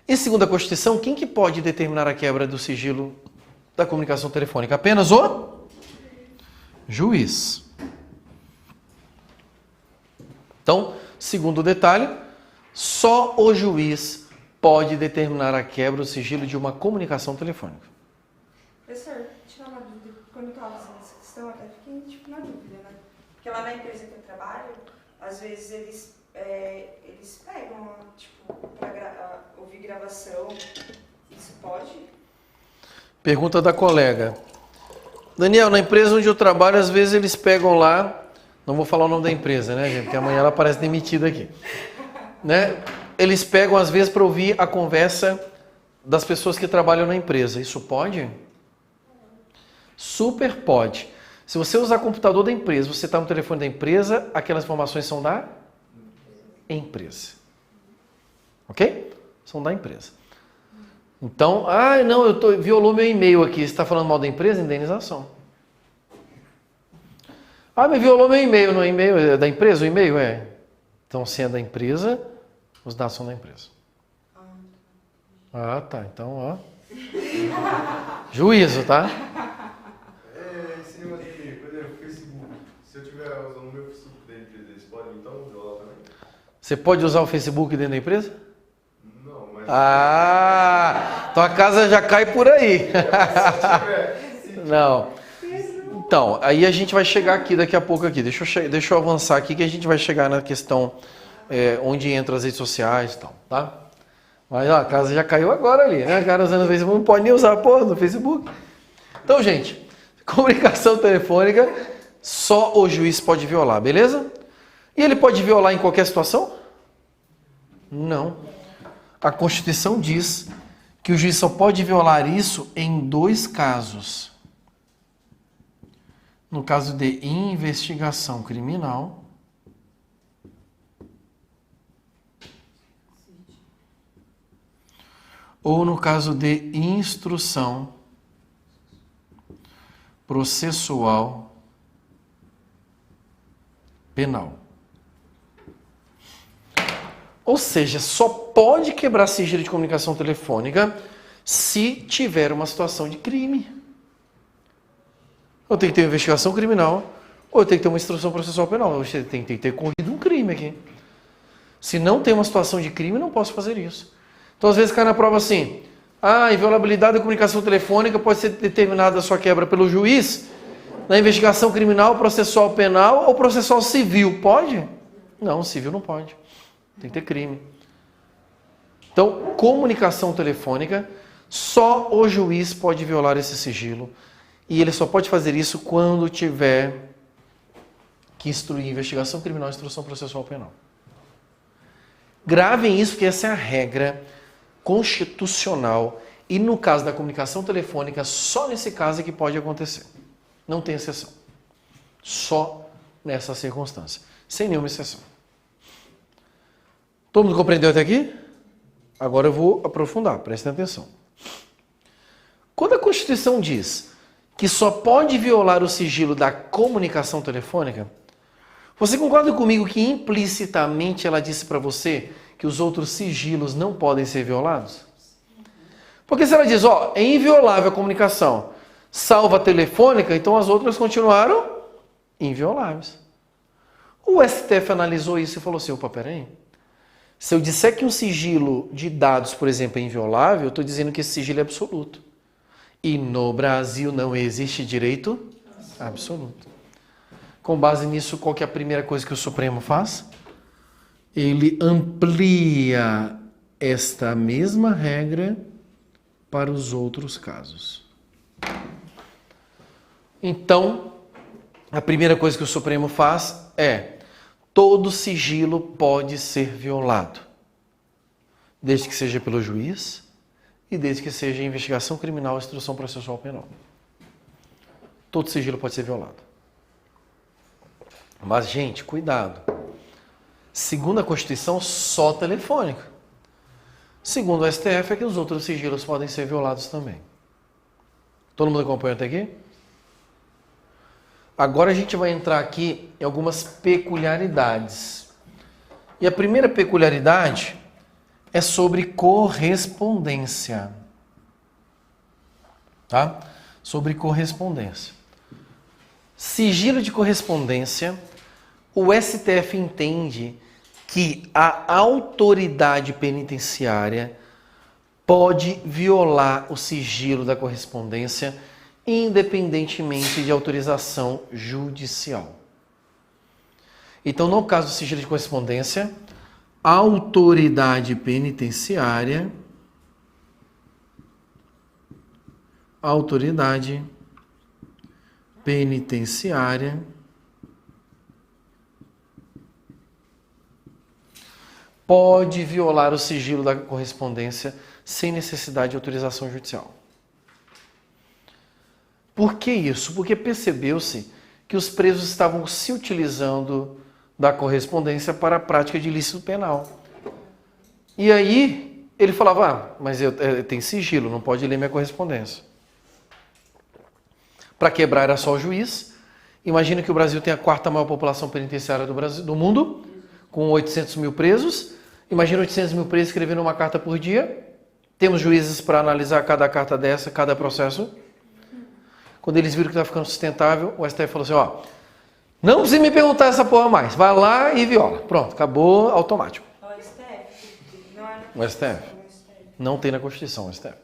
E segundo a Constituição, quem que pode determinar a quebra do sigilo da comunicação telefônica? Apenas o juiz. Então, segundo detalhe, só o juiz pode determinar a quebra do sigilo de uma comunicação telefônica. Professor, tirar uma dúvida. Quando eu estava fazendo essa questão, até fiquei tipo, na dúvida, né? Porque lá na empresa que eu trabalho, às vezes eles pegam, tipo, pra ouvir gravação. Isso pode? Pergunta da colega. Daniel, na empresa onde eu trabalho, às vezes eles pegam lá, não vou falar o nome da empresa, né, gente? Porque amanhã ela parece demitida aqui. Né? Eles pegam, às vezes, para ouvir a conversa das pessoas que trabalham na empresa. Isso pode? Super pode. Se você usar computador da empresa, você está no telefone da empresa, aquelas informações são da empresa. Ok? São da empresa. Então, não, violou meu e-mail aqui. Você está falando mal da empresa? Indenização. Mas violou meu e-mail. No e-mail é da empresa? O e-mail é. Então, se é da empresa, os dados são da empresa. Tá. Então, ó. Juízo, tá? Esse negócio de, por exemplo, Facebook. Se eu estiver usando o meu Facebook da empresa, eles podem então violar também? Você pode usar o Facebook dentro da empresa? Não, mas... Tua casa já cai por aí. Não. Então, aí a gente vai chegar aqui daqui a pouco aqui. Deixa eu avançar aqui que a gente vai chegar na questão onde entra as redes sociais e tal, tá? Mas a casa já caiu agora ali, né? O cara usando o Facebook, não pode nem usar a porra do Facebook. Então, gente, comunicação telefônica, só o juiz pode violar, beleza? E ele pode violar em qualquer situação? Não. A Constituição diz que o juiz só pode violar isso em 2 casos. No caso de investigação criminal ou no caso de instrução processual penal. Ou seja, só pode quebrar sigilo de comunicação telefônica se tiver uma situação de crime. Ou tem que ter uma investigação criminal, ou tem que ter uma instrução processual penal. Ou tem que ter corrido um crime aqui. Se não tem uma situação de crime, não posso fazer isso. Então, às vezes, cai na prova assim, inviolabilidade da comunicação telefônica pode ser determinada a sua quebra pelo juiz na investigação criminal, processual penal ou processual civil. Pode? Não, civil não pode. Tem que ter crime. Então, comunicação telefônica, só o juiz pode violar esse sigilo. E ele só pode fazer isso quando tiver que instruir investigação criminal e instrução processual penal. Gravem isso, porque essa é a regra constitucional. E no caso da comunicação telefônica, só nesse caso é que pode acontecer. Não tem exceção. Só nessa circunstância. Sem nenhuma exceção. Todo mundo compreendeu até aqui? Agora eu vou aprofundar, prestem atenção. Quando a Constituição diz que só pode violar o sigilo da comunicação telefônica, você concorda comigo que implicitamente ela disse para você que os outros sigilos não podem ser violados? Porque se ela diz, é inviolável a comunicação, salva a telefônica, então as outras continuaram invioláveis. O STF analisou isso e falou assim, peraí, se eu disser que um sigilo de dados, por exemplo, é inviolável, eu estou dizendo que esse sigilo é absoluto. E no Brasil não existe direito absoluto. Com base nisso, qual que é a primeira coisa que o Supremo faz? Ele amplia esta mesma regra para os outros casos. Então, a primeira coisa que o Supremo faz é: todo sigilo pode ser violado, desde que seja pelo juiz e desde que seja investigação criminal ou instrução processual penal. Todo sigilo pode ser violado. Mas, gente, cuidado. Segundo a Constituição, só telefônico. Segundo o STF, é que os outros sigilos podem ser violados também. Todo mundo acompanha até aqui? Agora a gente vai entrar aqui em algumas peculiaridades. E a primeira peculiaridade é sobre correspondência. Tá? Sobre correspondência. Sigilo de correspondência, o STF entende que a autoridade penitenciária pode violar o sigilo da correspondência independentemente de autorização judicial. Então, no caso do sigilo de correspondência, a autoridade penitenciária pode violar o sigilo da correspondência sem necessidade de autorização judicial. Por que isso? Porque percebeu-se que os presos estavam se utilizando da correspondência para a prática de ilícito penal. E aí ele falava, mas tem sigilo, não pode ler minha correspondência. Para quebrar era só o juiz. Imagina que o Brasil tem a quarta maior população penitenciária do mundo, com 800 mil presos. Imagina 800 mil presos escrevendo uma carta por dia. Temos juízes para analisar cada carta dessa, cada processo. Quando eles viram que estava ficando sustentável, o STF falou assim, não precisa me perguntar essa porra mais. Vai lá e viola. Pronto, acabou, automático. O STF? Não é O STF? Não tem na Constituição o STF.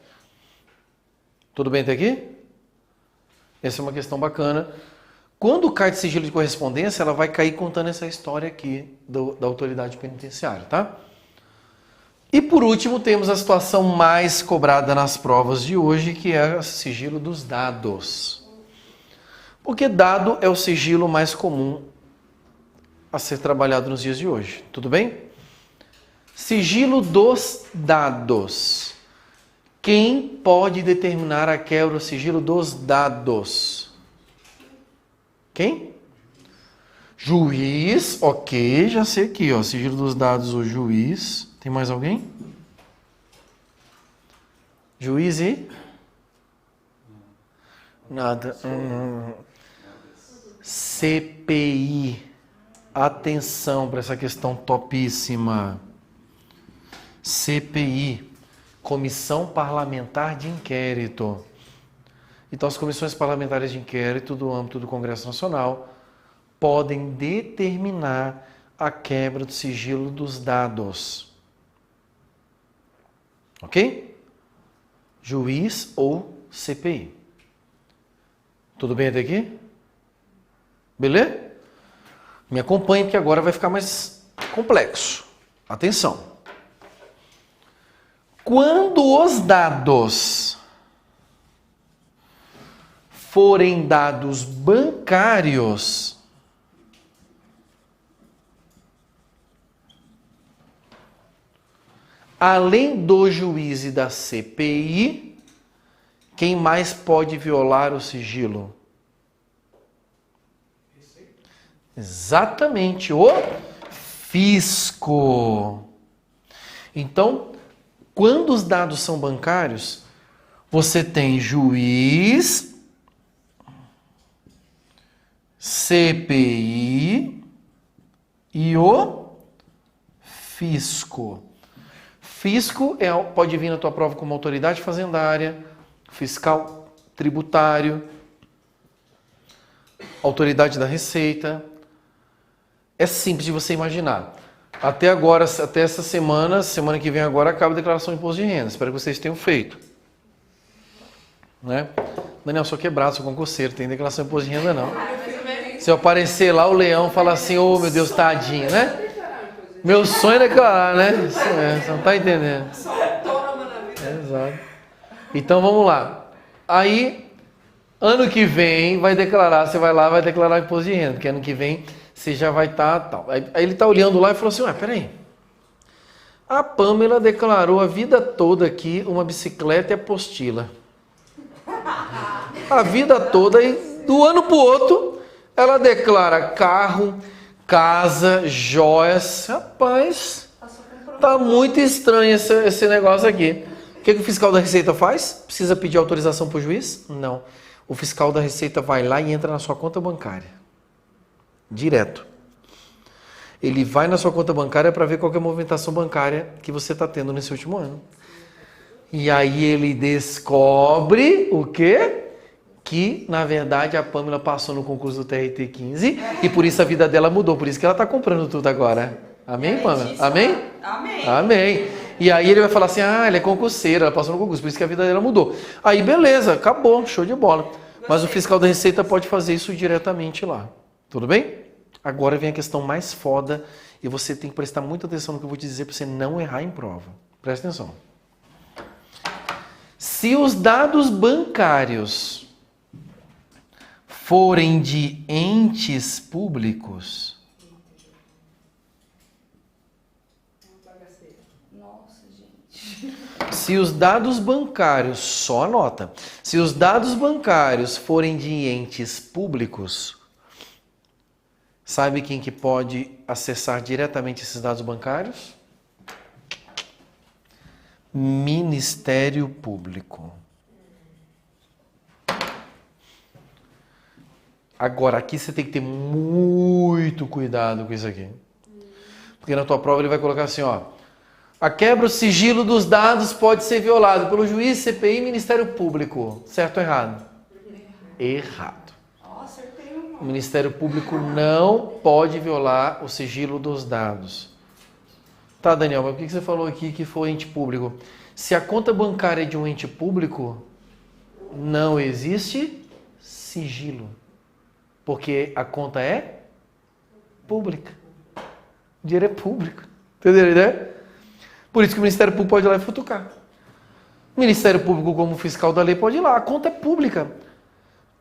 Tudo bem até aqui? Essa é uma questão bacana. Quando cai de sigilo de correspondência, ela vai cair contando essa história aqui da autoridade penitenciária, tá? E por último, temos a situação mais cobrada nas provas de hoje, que é o sigilo dos dados. Porque dado é o sigilo mais comum a ser trabalhado nos dias de hoje. Tudo bem? Sigilo dos dados. Quem pode determinar a quebra do sigilo dos dados? Quem? Juiz, ok, já sei aqui, sigilo dos dados, o juiz. Tem mais alguém? Juiz e? Nada. CPI. Atenção para essa questão topíssima. CPI. Comissão Parlamentar de Inquérito. Então, as comissões parlamentares de inquérito do âmbito do Congresso Nacional podem determinar a quebra do sigilo dos dados. Ok? Juiz ou CPI. Tudo bem até aqui? Beleza? Me acompanhe, porque agora vai ficar mais complexo. Atenção. Quando os dados forem dados bancários, além do juiz e da CPI, quem mais pode violar o sigilo? Exatamente, o fisco. Então, quando os dados são bancários, você tem juiz, CPI e o fisco. Fisco pode vir na tua prova como autoridade fazendária, fiscal tributário, autoridade da Receita. É simples de você imaginar. Até agora, até essa semana que vem agora, acaba a declaração de imposto de renda. Espero que vocês tenham feito. Né? Daniel, sou quebrado, sou concurseiro, tem declaração de imposto de renda não. Se eu aparecer lá, o leão fala assim, ô meu Deus, tadinho, né? Meu sonho é declarar, né? Você não tá entendendo. Exato. Então vamos lá. Aí, ano que vem, vai declarar, você vai lá, vai declarar imposto de renda, porque ano que vem você já vai estar tal. Aí ele está olhando lá e falou assim, peraí. A Pamela declarou a vida toda aqui uma bicicleta e apostila. A vida toda, e do ano para o outro, ela declara carro, casa, joias. Rapaz, tá muito estranho esse negócio aqui. O que o fiscal da Receita faz? Precisa pedir autorização para o juiz? Não. O fiscal da Receita vai lá e entra na sua conta bancária. Direto. Ele vai na sua conta bancária para ver qual que é a movimentação bancária que você está tendo nesse último ano. E aí ele descobre o quê? Que, na verdade, a Pamela passou no concurso do TRT-15 e por isso a vida dela mudou. Por isso que ela está comprando tudo agora. Amém, Pamela? Amém? Amém. Amém. E aí ele vai falar assim, ela é concurseira, ela passou no concurso, por isso que a vida dela mudou. Aí beleza, acabou, show de bola. Mas o fiscal da Receita pode fazer isso diretamente lá. Tudo bem? Agora vem a questão mais foda e você tem que prestar muita atenção no que eu vou te dizer para você não errar em prova. Presta atenção. Se os dados bancários forem de entes públicos, Nossa, gente. se os dados bancários, só anota, se os dados bancários forem de entes públicos, sabe quem que pode acessar diretamente esses dados bancários? Ministério Público. Agora, aqui você tem que ter muito cuidado com isso aqui. Porque na tua prova ele vai colocar assim, ó. A quebra, o sigilo dos dados pode ser violado pelo juiz, CPI e Ministério Público. Certo ou errado? Errado. Ó, acertei uma. O Ministério Público não pode violar o sigilo dos dados. Tá, Daniel, mas por que você falou aqui que foi ente público? Se a conta bancária é de um ente público, não existe sigilo. Porque a conta é pública. O dinheiro é público. Entenderam a ideia? Por isso que o Ministério Público pode ir lá e futucar. O Ministério Público, como fiscal da lei, pode ir lá. A conta é pública.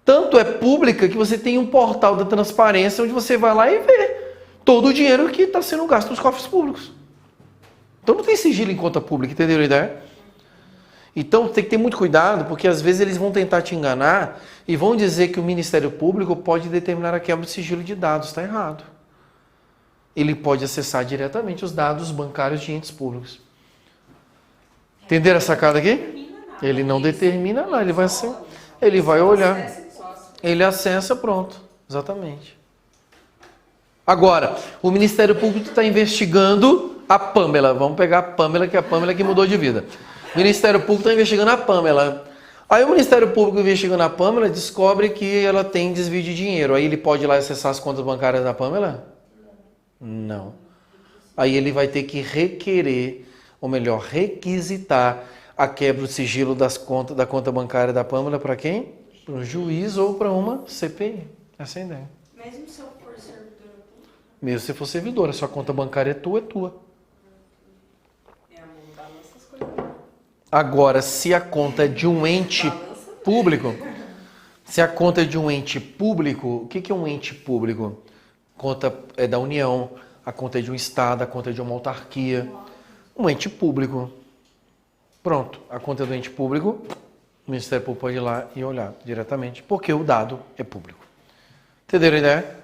Tanto é pública que você tem um portal da transparência onde você vai lá e vê todo o dinheiro que está sendo gasto nos cofres públicos. Então não tem sigilo em conta pública, entenderam a ideia? Então tem que ter muito cuidado, porque às vezes eles vão tentar te enganar e vão dizer que o Ministério Público pode determinar a quebra de sigilo de dados. Está errado. Ele pode acessar diretamente os dados bancários de entes públicos. Entenderam a sacada aqui? Ele não determina nada, ele vai olhar, ele acessa, pronto. Exatamente. Agora, o Ministério Público está investigando a Pamela. Vamos pegar a Pamela, que é a Pamela que mudou de vida. O Ministério Público está investigando a Pamela. Aí o Ministério Público investigando a Pamela descobre que ela tem desvio de dinheiro. Aí ele pode ir lá acessar as contas bancárias da Pamela? Não. Aí ele vai ter que requerer, ou melhor, requisitar a quebra do sigilo da conta bancária da Pamela para quem? Para um juiz ou para uma CPI. Essa é a ideia. Mesmo se eu for servidora pública? Mesmo se for servidora, sua conta bancária é tua, é tua. Agora, se a conta é de um ente público, o que é um ente público? Conta é da União, a conta é de um Estado, a conta é de uma autarquia. Um ente público. Pronto, a conta é do ente público, o Ministério Público pode ir lá e olhar diretamente, porque o dado é público. Entenderam a ideia?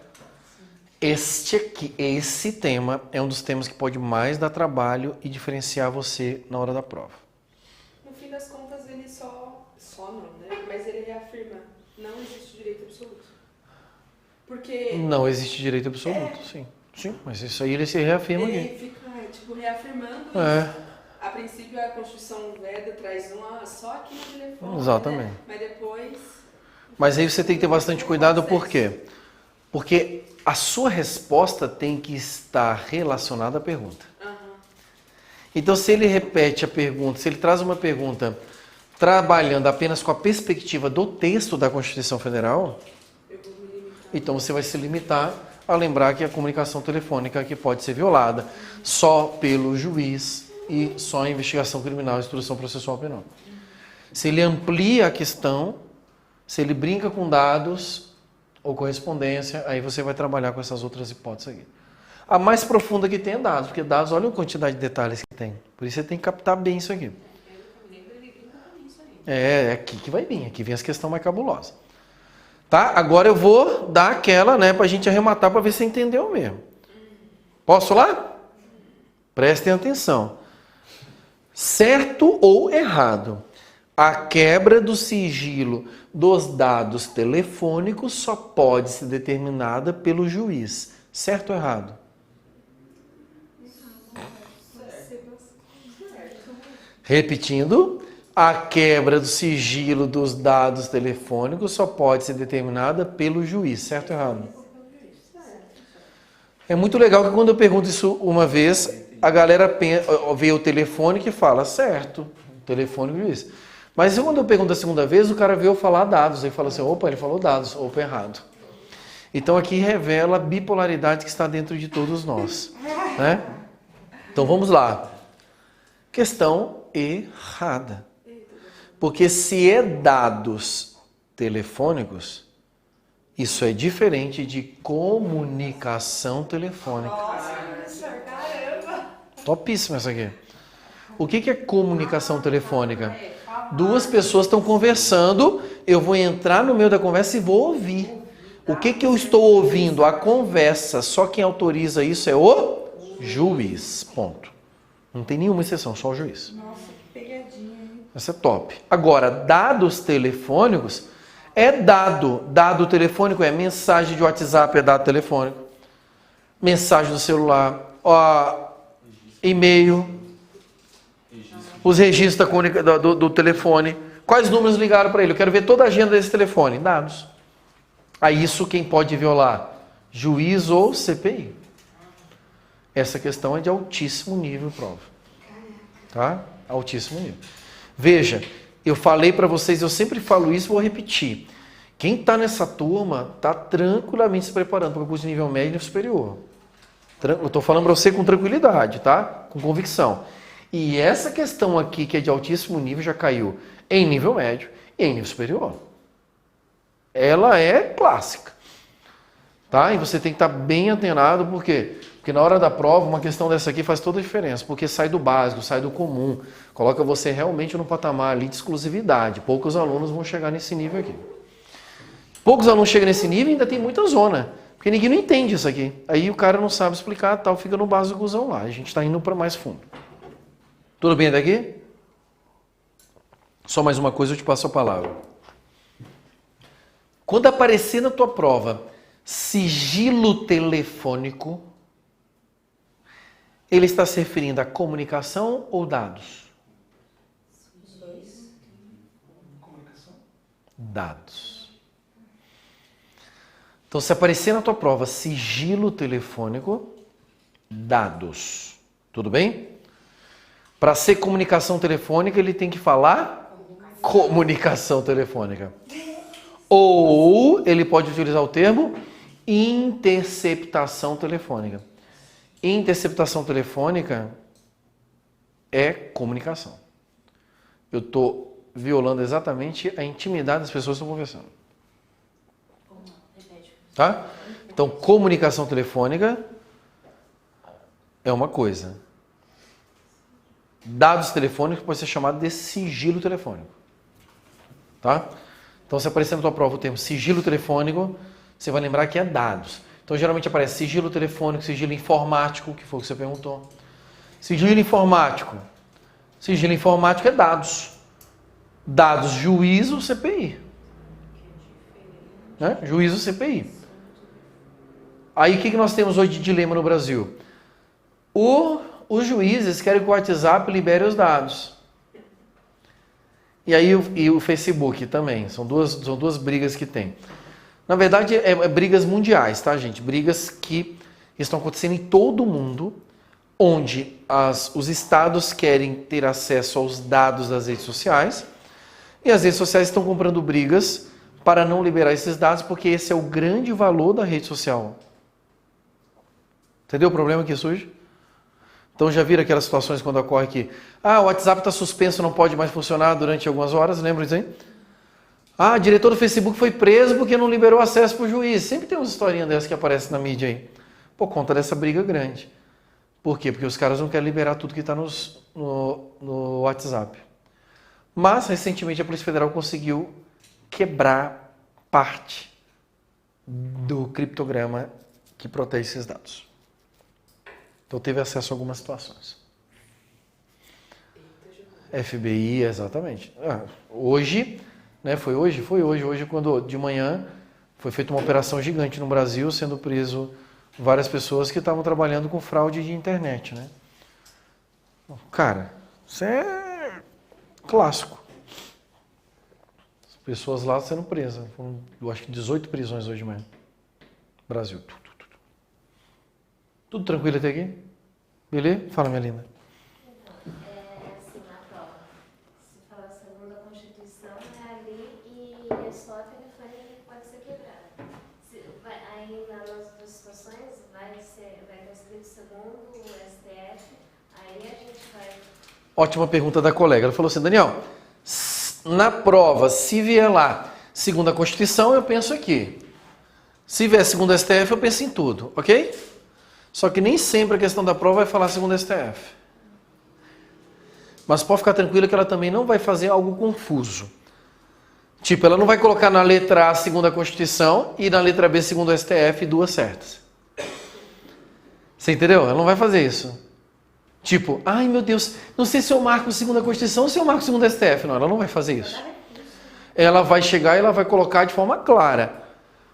Esse tema é um dos temas que pode mais dar trabalho e diferenciar você na hora da prova. No fim das contas, ele só não, né? Mas ele reafirma, não existe direito absoluto. Porque Não existe direito absoluto, sim. Sim, mas isso aí ele se reafirma ele aqui. fica, tipo, reafirmando É. A princípio, a Constituição veda traz só aqui no telefone, Exatamente. né? Mas depois... Mas aí você tem que ter bastante cuidado, por quê? Porque a sua resposta tem que estar relacionada à pergunta. Então, se ele repete a pergunta, se ele traz uma pergunta trabalhando apenas com a perspectiva do texto da Constituição Federal, então você vai se limitar a lembrar que a comunicação telefônica que pode ser violada só pelo juiz e só a investigação criminal e instrução processual penal. Se ele amplia a questão, se ele brinca com dados ou correspondência, aí você vai trabalhar com essas outras hipóteses aqui. A mais profunda que tem é dados, porque dados, olha a quantidade de detalhes que tem. Por isso você tem que captar bem isso aqui. É aqui que vai vir, aqui vem as questões mais cabulosas. Tá? Agora eu vou dar aquela, né, pra gente arrematar para ver se você entendeu mesmo. Posso lá? Prestem atenção. Certo ou errado? A quebra do sigilo dos dados telefônicos só pode ser determinada pelo juiz. Certo ou errado? Repetindo, a quebra do sigilo dos dados telefônicos só pode ser determinada pelo juiz. Certo ou errado? É muito legal que quando eu pergunto isso uma vez, a galera vê o telefone que fala certo, o telefone do juiz. Mas quando eu pergunto a segunda vez, o cara veio falar dados. Aí fala assim, opa, ele falou dados, opa, errado. Então aqui revela a bipolaridade que está dentro de todos nós. Né? Então vamos lá. Questão errada. Porque se é dados telefônicos, isso é diferente de comunicação telefônica. Nossa, professor, caramba! Topíssima essa aqui. O que é comunicação telefônica? Duas pessoas estão conversando, eu vou entrar no meio da conversa e vou ouvir. O que eu estou ouvindo? A conversa. Só quem autoriza isso é o juiz. Ponto. Não tem nenhuma exceção, só o juiz. Nossa, que pegadinha, hein? Essa é top. Agora, dados telefônicos é dado. Dado telefônico é mensagem de WhatsApp, é dado telefônico. Mensagem do celular, e-mail, os registros do telefone. Quais números ligaram para ele? Eu quero ver toda a agenda desse telefone. Dados. Aí isso quem pode violar? Juiz ou CPI. Essa questão é de altíssimo nível, prova. Tá? Altíssimo nível. Veja, eu falei para vocês, eu sempre falo isso, vou repetir. Quem está nessa turma está tranquilamente se preparando para o curso de nível médio e nível superior. Eu estou falando para você com tranquilidade, tá? Com convicção. E essa questão aqui, que é de altíssimo nível, já caiu em nível médio e em nível superior. Ela é clássica. Tá? E você tem que estar bem antenado, por quê? Porque na hora da prova, uma questão dessa aqui faz toda a diferença, porque sai do básico, sai do comum, coloca você realmente no patamar ali de exclusividade. Poucos alunos vão chegar nesse nível aqui. Poucos alunos chegam nesse nível e ainda tem muita zona, porque ninguém não entende isso aqui. Aí o cara não sabe explicar, tal, fica no básicozão lá. A gente está indo para mais fundo. Tudo bem daqui? Só mais uma coisa, eu te passo a palavra. Quando aparecer na tua prova sigilo telefônico, ele está se referindo a comunicação ou dados? Os dois. Comunicação. Dados. Então, se aparecer na tua prova sigilo telefônico, dados. Tudo bem? Para ser comunicação telefônica, ele tem que falar comunicação telefônica. Ou ele pode utilizar o termo interceptação telefônica. Interceptação telefônica é comunicação. Eu estou violando exatamente a intimidade das pessoas que estão conversando. Tá? Então, comunicação telefônica é uma coisa. Dados telefônicos pode ser chamado de sigilo telefônico. Tá? Então, se aparecer na tua prova o termo sigilo telefônico, você vai lembrar que é dados. Então, geralmente aparece sigilo telefônico, sigilo informático, que foi o que você perguntou. Sigilo informático. Sigilo informático é dados. Dados, juízo, CPI. Né? Juízo, CPI. Aí, o que nós temos hoje de dilema no Brasil? Os juízes querem que o WhatsApp libere os dados. E aí o Facebook também. São duas brigas que tem. Na verdade, é brigas mundiais, tá, gente? Brigas que estão acontecendo em todo o mundo, onde os estados querem ter acesso aos dados das redes sociais e as redes sociais estão comprando brigas para não liberar esses dados, porque esse é o grande valor da rede social. Entendeu o problema que surge? Então já viram aquelas situações quando ocorre que o WhatsApp está suspenso, não pode mais funcionar durante algumas horas, lembra disso aí? O diretor do Facebook foi preso porque não liberou acesso para o juiz. Sempre tem umas historinhas dessas que aparecem na mídia aí. Por conta dessa briga grande. Por quê? Porque os caras não querem liberar tudo que está no WhatsApp. Mas, recentemente, a Polícia Federal conseguiu quebrar parte do criptograma que protege esses dados. Então, teve acesso a algumas situações. FBI, exatamente. Hoje... Foi hoje, quando de manhã foi feita uma operação gigante no Brasil, sendo preso várias pessoas que estavam trabalhando com fraude de internet, né? Cara, isso é clássico. As pessoas lá sendo presas. Foram, eu acho que 18 prisões hoje de manhã. Brasil. Tudo tranquilo até aqui? Beleza? Fala, minha linda. Assim, na prova, se fala segundo a Constituição, vai estar escrito segundo o STF, aí a gente vai... Ótima pergunta da colega. Ela falou assim, Daniel, na prova, se vier lá segundo a Constituição, eu penso aqui. Se vier segundo o STF, eu penso em tudo, ok? Só que nem sempre a questão da prova vai falar segundo o STF. Mas pode ficar tranquila que ela também não vai fazer algo confuso. Tipo, ela não vai colocar na letra A segundo a Constituição e na letra B segundo o STF duas certas. Você entendeu? Ela não vai fazer isso. Tipo, ai meu Deus, não sei se eu marco segundo a Constituição ou se eu marco segundo o STF. Não, ela não vai fazer isso. Ela vai chegar e ela vai colocar de forma clara.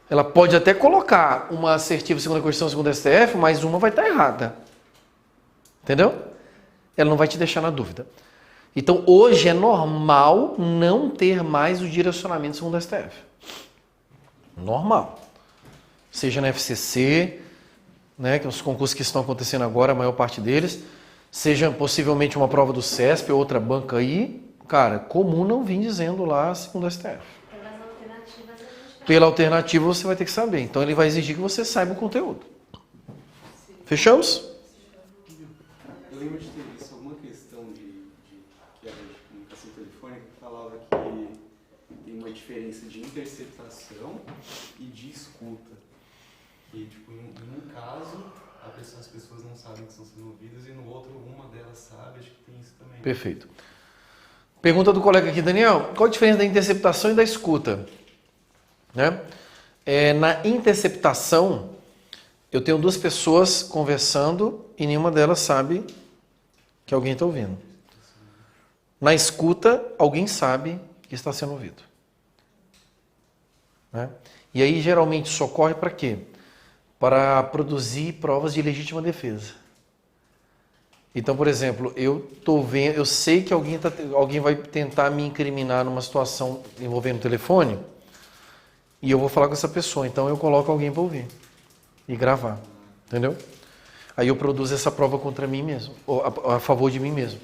Ela pode até colocar uma assertiva segundo a Constituição, segundo o STF, mas uma vai estar errada. Entendeu? Ela não vai te deixar na dúvida. Então, hoje é normal não ter mais o direcionamento segundo o STF. Normal. Seja na FCC, né, que é os concursos que estão acontecendo agora, a maior parte deles, seja possivelmente uma prova do CESP ou outra banca aí, cara, comum não vir dizendo lá segundo o STF. Pelas alternativas a gente... Pela alternativa você vai ter que saber. Então, ele vai exigir que você saiba o conteúdo. Fechamos? Eu lembro de ter visto alguma questão que era de comunicação telefônica que falava que tem uma diferença de interceptação e de escuta. Que, tipo, em um caso, as pessoas não sabem que estão sendo ouvidas e no outro, uma delas sabe. Acho que tem isso também. Perfeito. Pergunta do colega aqui, Daniel, qual a diferença da interceptação e da escuta? Né? Na interceptação, eu tenho duas pessoas conversando e nenhuma delas sabe que alguém está ouvindo. Na escuta, alguém sabe que está sendo ouvido. Né? E aí, geralmente, isso ocorre para quê? Para produzir provas de legítima defesa. Então, por exemplo, eu sei que alguém vai tentar me incriminar numa situação envolvendo o telefone e eu vou falar com essa pessoa. Então, eu coloco alguém para ouvir e gravar. Entendeu? Aí eu produzo essa prova contra mim mesmo, ou a favor de mim mesmo,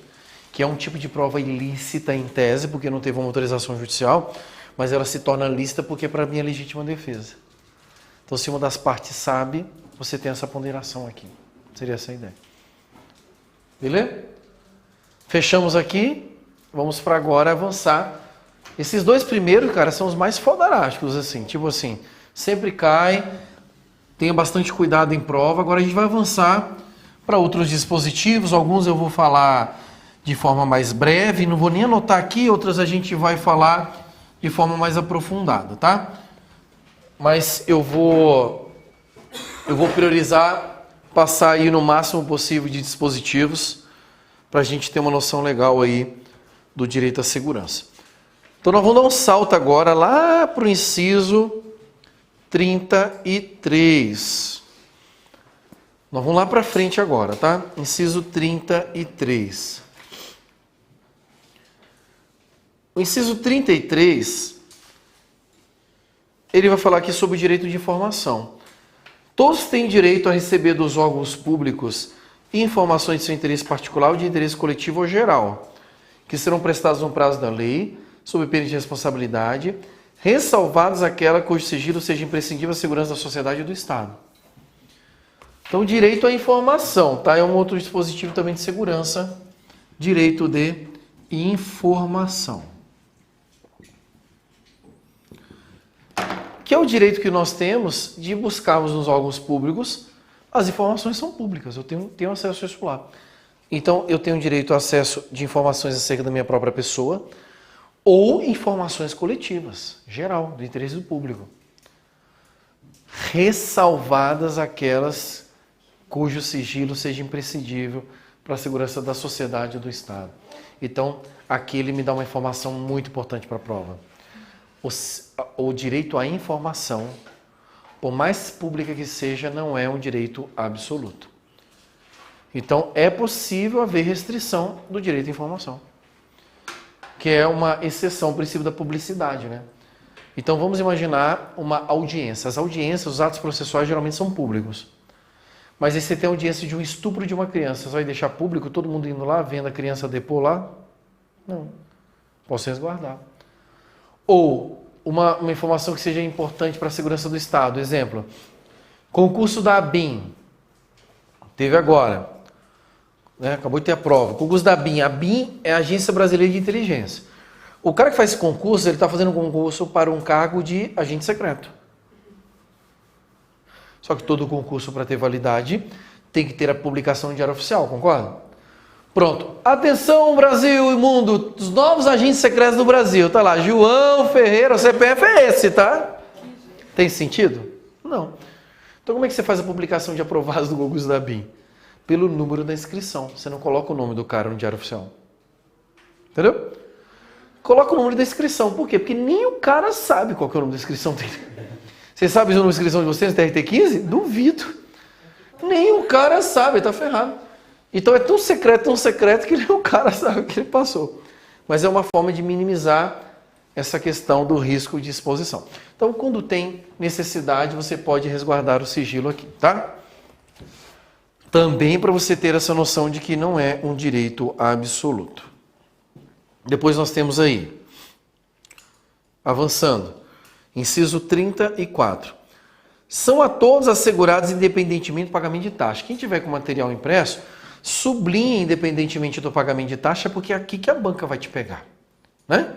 que é um tipo de prova ilícita em tese, porque não teve uma autorização judicial, mas ela se torna lícita porque é para minha legítima defesa. Então, se uma das partes sabe, você tem essa ponderação aqui. Seria essa a ideia. Beleza? Fechamos aqui. Vamos para agora avançar. Esses dois primeiros, cara, são os mais fodarásticos, assim. Tipo assim, sempre cai, tenha bastante cuidado em prova. Agora a gente vai avançar para outros dispositivos. Alguns eu vou falar de forma mais breve, não vou nem anotar aqui. Outras a gente vai falar de forma mais aprofundada, tá? Mas eu vou priorizar passar aí no máximo possível de dispositivos para a gente ter uma noção legal aí do direito à segurança. Então nós vamos dar um salto agora lá para o inciso 33. Nós vamos lá para frente agora, tá? Inciso 33. O inciso 33, ele vai falar aqui sobre o direito de informação. Todos têm direito a receber dos órgãos públicos informações de seu interesse particular ou de interesse coletivo ou geral, que serão prestadas no prazo da lei, sob pena de responsabilidade, ressalvadas aquela cujo sigilo seja imprescindível à segurança da sociedade e do Estado. Então, direito à informação, tá? É um outro dispositivo também de segurança, direito de informação. Que é o direito que nós temos de buscarmos nos órgãos públicos, as informações são públicas, eu tenho acesso a isso lá. Então, eu tenho direito a acesso de informações acerca da minha própria pessoa ou informações coletivas, geral, do interesse do público. Ressalvadas aquelas cujo sigilo seja imprescindível para a segurança da sociedade e do Estado. Então, aqui ele me dá uma informação muito importante para a prova. O direito à informação, por mais pública que seja, não é um direito absoluto. Então, é possível haver restrição do direito à informação, que é uma exceção ao princípio da publicidade, né? Então, vamos imaginar uma audiência. As audiências, os atos processuais, geralmente são públicos. Mas aí você tem a audiência de um estupro de uma criança. Você vai deixar público, todo mundo indo lá, vendo a criança depor lá? Não. Posso resguardar. Ou uma informação que seja importante para a segurança do Estado. Exemplo, concurso da ABIN. Teve agora. Né? Acabou de ter a prova. Concurso da BIM. A BIM é a Agência Brasileira de Inteligência. O cara que faz esse concurso, ele está fazendo um concurso para um cargo de agente secreto. Só que todo concurso, para ter validade, tem que ter a publicação em diário oficial, concorda? Pronto. Atenção, Brasil e mundo, os novos agentes secretos do Brasil. Tá lá, João Ferreira, o CPF é esse, tá? Tem sentido? Não. Então como é que você faz a publicação de aprovados do concurso da BIM? Pelo número da inscrição. Você não coloca o nome do cara no diário oficial. Entendeu? Coloca o número da inscrição. Por quê? Porque nem o cara sabe qual que é o nome da inscrição dele. Você sabe o número de inscrição de vocês no TRT15? Duvido. Nem o cara sabe, ele tá ferrado. Então é tão secreto que nem o cara sabe o que ele passou. Mas é uma forma de minimizar essa questão do risco de exposição. Então, quando tem necessidade, você pode resguardar o sigilo aqui, tá? Também para você ter essa noção de que não é um direito absoluto. Depois nós temos aí, avançando, inciso 34. São a todos assegurados independentemente do pagamento de taxa. Quem tiver com material impresso, sublinhe independentemente do pagamento de taxa, porque é aqui que a banca vai te pegar, né?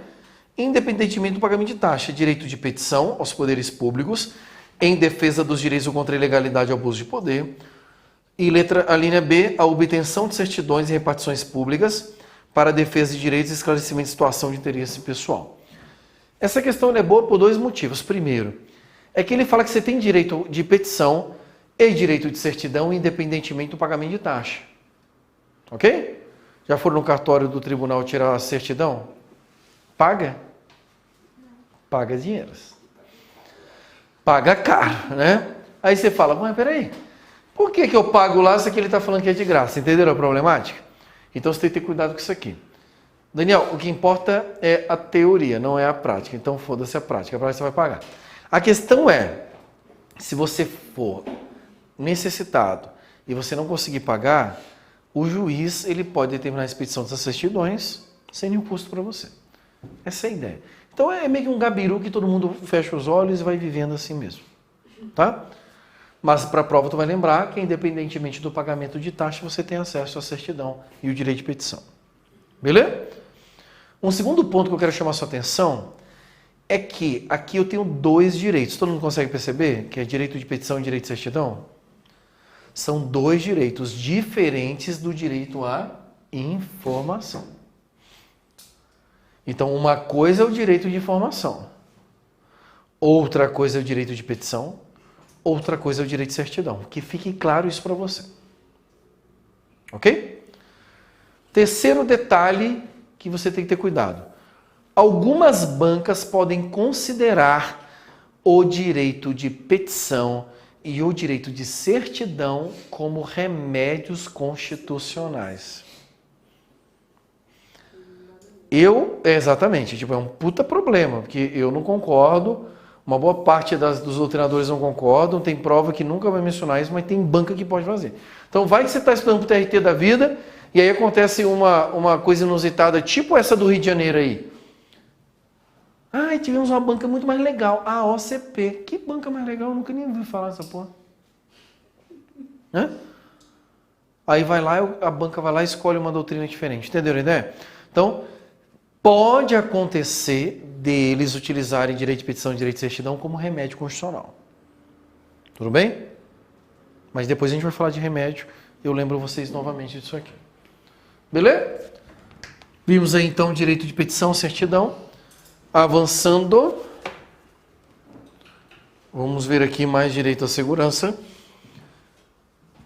Independentemente do pagamento de taxa, direito de petição aos poderes públicos em defesa dos direitos contra a ilegalidade e abuso de poder. E a linha B, a obtenção de certidões e repartições públicas para a defesa de direitos e esclarecimento de situação de interesse pessoal. Essa questão é boa por dois motivos. Primeiro, é que ele fala que você tem direito de petição e direito de certidão independentemente do pagamento de taxa. Ok? Já foram no cartório do tribunal tirar a certidão? Paga? Paga dinheiros. Paga caro, né? Aí você fala, mas peraí, por que eu pago lá se aqui ele está falando que é de graça? Entenderam a problemática? Então você tem que ter cuidado com isso aqui. Daniel, o que importa é a teoria, não é a prática. Então foda-se a prática você vai pagar. A questão é, se você for necessitado e você não conseguir pagar, o juiz ele pode determinar a expedição dessas certidões sem nenhum custo para você. Essa é a ideia. Então é meio que um gabiru que todo mundo fecha os olhos e vai vivendo assim mesmo. Tá? Mas para a prova tu vai lembrar que independentemente do pagamento de taxa, você tem acesso à certidão e o direito de petição. Beleza? Um segundo ponto que eu quero chamar a sua atenção é que aqui eu tenho dois direitos. Todo mundo consegue perceber que é direito de petição e direito de certidão? São dois direitos diferentes do direito à informação. Então, uma coisa é o direito de informação, outra coisa é o direito de petição, outra coisa é o direito de certidão. Que fique claro isso para você. Ok? Terceiro detalhe que você tem que ter cuidado. Algumas bancas podem considerar o direito de petição e o direito de certidão como remédios constitucionais. Exatamente, é um puta problema, porque eu não concordo, uma boa parte dos doutrinadores não concordam, tem prova que nunca vai mencionar isso, mas tem banca que pode fazer. Então vai que você está estudando para o TRT da vida, e aí acontece uma coisa inusitada, tipo essa do Rio de Janeiro aí. Ah, tivemos uma banca muito mais legal, a OCP. Que banca mais legal? Eu nunca nem ouvi falar dessa porra. Hã? Aí vai lá, a banca vai lá e escolhe uma doutrina diferente. Entenderam a ideia? Então, pode acontecer deles utilizarem direito de petição e direito de certidão como remédio constitucional. Tudo bem? Mas depois a gente vai falar de remédio. Eu lembro vocês novamente disso aqui. Beleza? Vimos aí então direito de petição, certidão. Avançando. Vamos ver aqui mais direito à segurança.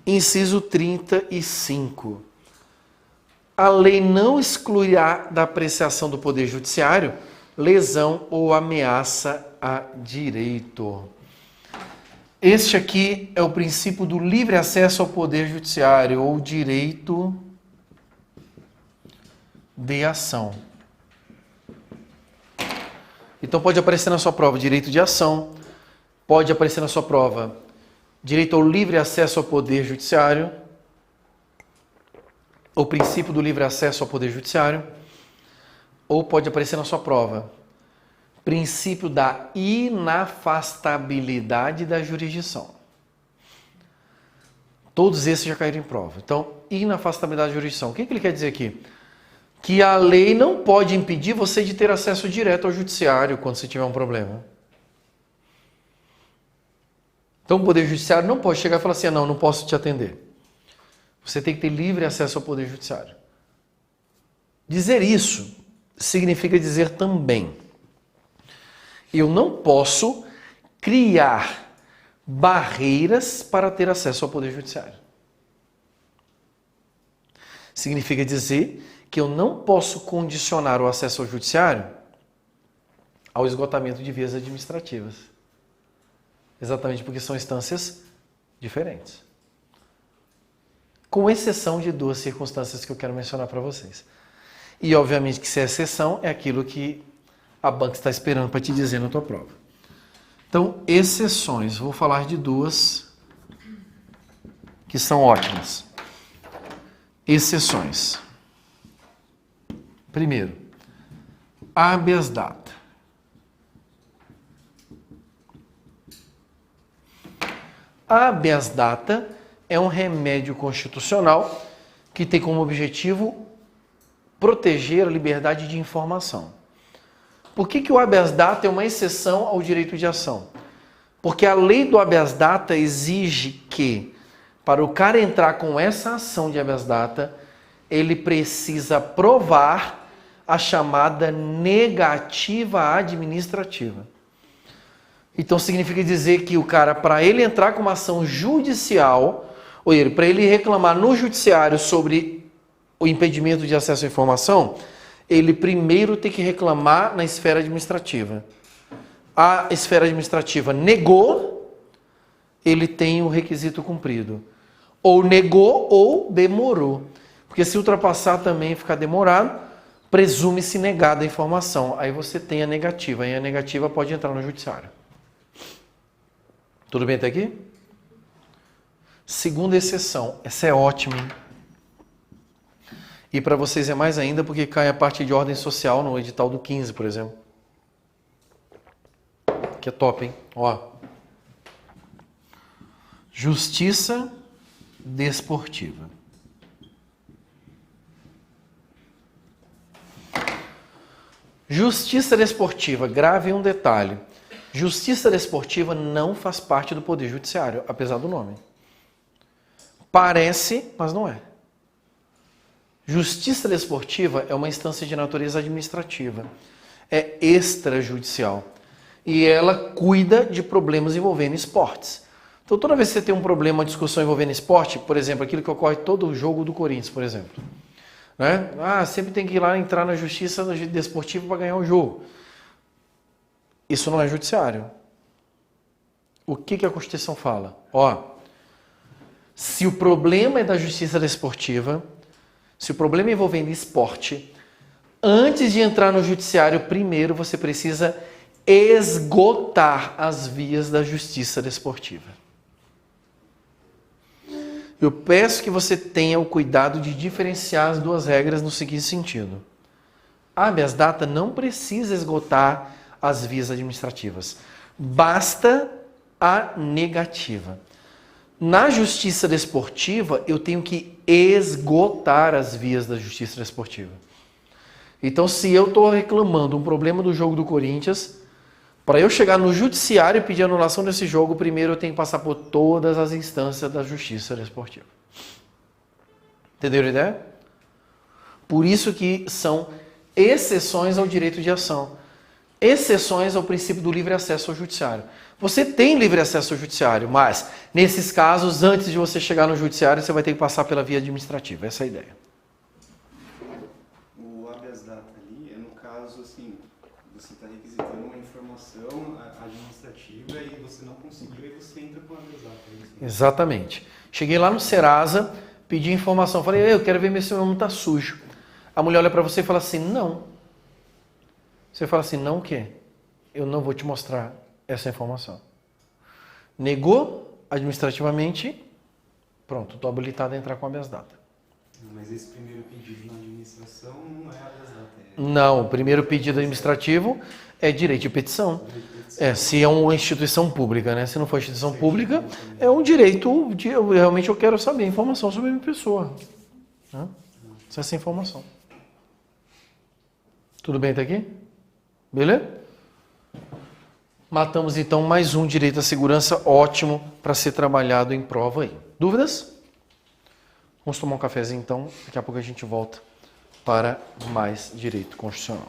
Inciso 35. A lei não excluirá da apreciação do Poder Judiciário lesão ou ameaça a direito. Este aqui é o princípio do livre acesso ao Poder Judiciário, ou direito de ação. Então pode aparecer na sua prova direito de ação, pode aparecer na sua prova direito ao livre acesso ao Poder Judiciário, o princípio do livre acesso ao Poder Judiciário, ou pode aparecer na sua prova princípio da inafastabilidade da jurisdição. Todos esses já caíram em prova. Então, inafastabilidade de jurisdição. O que ele quer dizer aqui? Que a lei não pode impedir você de ter acesso direto ao judiciário quando você tiver um problema. Então, o Poder Judiciário não pode chegar e falar assim, não posso te atender. Você tem que ter livre acesso ao Poder Judiciário. Dizer isso significa dizer também, eu não posso criar barreiras para ter acesso ao Poder Judiciário. Significa dizer que eu não posso condicionar o acesso ao Judiciário ao esgotamento de vias administrativas. Exatamente porque são instâncias diferentes. Com exceção de duas circunstâncias que eu quero mencionar para vocês. E, obviamente, que se é exceção, é aquilo que a banca está esperando para te dizer na tua prova. Então, exceções. Vou falar de duas que são ótimas. Exceções. Primeiro, habeas data. Habeas data é um remédio constitucional que tem como objetivo proteger a liberdade de informação. Por que o habeas data é uma exceção ao direito de ação? Porque a lei do habeas data exige que, para o cara entrar com essa ação de habeas data, ele precisa provar a chamada negativa administrativa. Então significa dizer que o cara, para ele entrar com uma ação judicial, ou para ele reclamar no judiciário sobre o impedimento de acesso à informação, ele primeiro tem que reclamar na esfera administrativa. A esfera administrativa negou, ele tem o requisito cumprido. Ou negou ou demorou. Porque se ultrapassar também e ficar demorado, presume-se negada a informação. Aí você tem a negativa, e a negativa pode entrar no judiciário. Tudo bem até aqui? Segunda exceção, essa é ótima, hein? E para vocês é mais ainda porque cai a parte de ordem social no edital do 15, por exemplo. Que é top, hein? Ó. Justiça desportiva. Justiça desportiva, grave um detalhe. Justiça desportiva não faz parte do Poder Judiciário, apesar do nome. Parece, mas não é. Justiça desportiva é uma instância de natureza administrativa. É extrajudicial. E ela cuida de problemas envolvendo esportes. Então, toda vez que você tem um problema, uma discussão envolvendo esporte, por exemplo, aquilo que ocorre todo o jogo do Corinthians, por exemplo. Né? Sempre tem que ir lá entrar na justiça desportiva para ganhar o jogo. Isso não é judiciário. O que a Constituição fala? Se o problema é da justiça desportiva, se o problema é envolvendo esporte, antes de entrar no judiciário, primeiro você precisa esgotar as vias da justiça desportiva. Eu peço que você tenha o cuidado de diferenciar as duas regras no seguinte sentido. A habeas data não precisa esgotar as vias administrativas. Basta a negativa. Na justiça desportiva, eu tenho que esgotar as vias da justiça desportiva. Então, se eu estou reclamando um problema do jogo do Corinthians, para eu chegar no judiciário e pedir anulação desse jogo, primeiro eu tenho que passar por todas as instâncias da justiça desportiva. Entenderam a ideia? Por isso que são exceções ao direito de ação. Exceções ao princípio do livre acesso ao judiciário. Você tem livre acesso ao judiciário, mas, nesses casos, antes de você chegar no judiciário, você vai ter que passar pela via administrativa. Essa é a ideia. O habeas data ali é no caso, assim, você está requisitando uma informação administrativa e você não conseguiu, e você entra com o habeas data. Exatamente. Cheguei lá no Serasa, pedi informação, falei, eu quero ver se meu nome está sujo. A mulher olha para você e fala assim, não. Você fala assim, não o quê? Eu não vou te mostrar essa informação. Negou administrativamente, pronto, estou habilitado a entrar com habeas data. Mas esse primeiro pedido na administração não é habeas data. Não, o primeiro pedido administrativo é direito de petição. Se é uma instituição pública, né? Se não for instituição pública, é um direito de realmente eu quero saber informação sobre a minha pessoa. Né? Essa informação. Tudo bem até aqui? Beleza? Matamos então mais um direito à segurança ótimo para ser trabalhado em prova aí. Dúvidas? Vamos tomar um cafezinho então, daqui a pouco a gente volta para mais direito constitucional.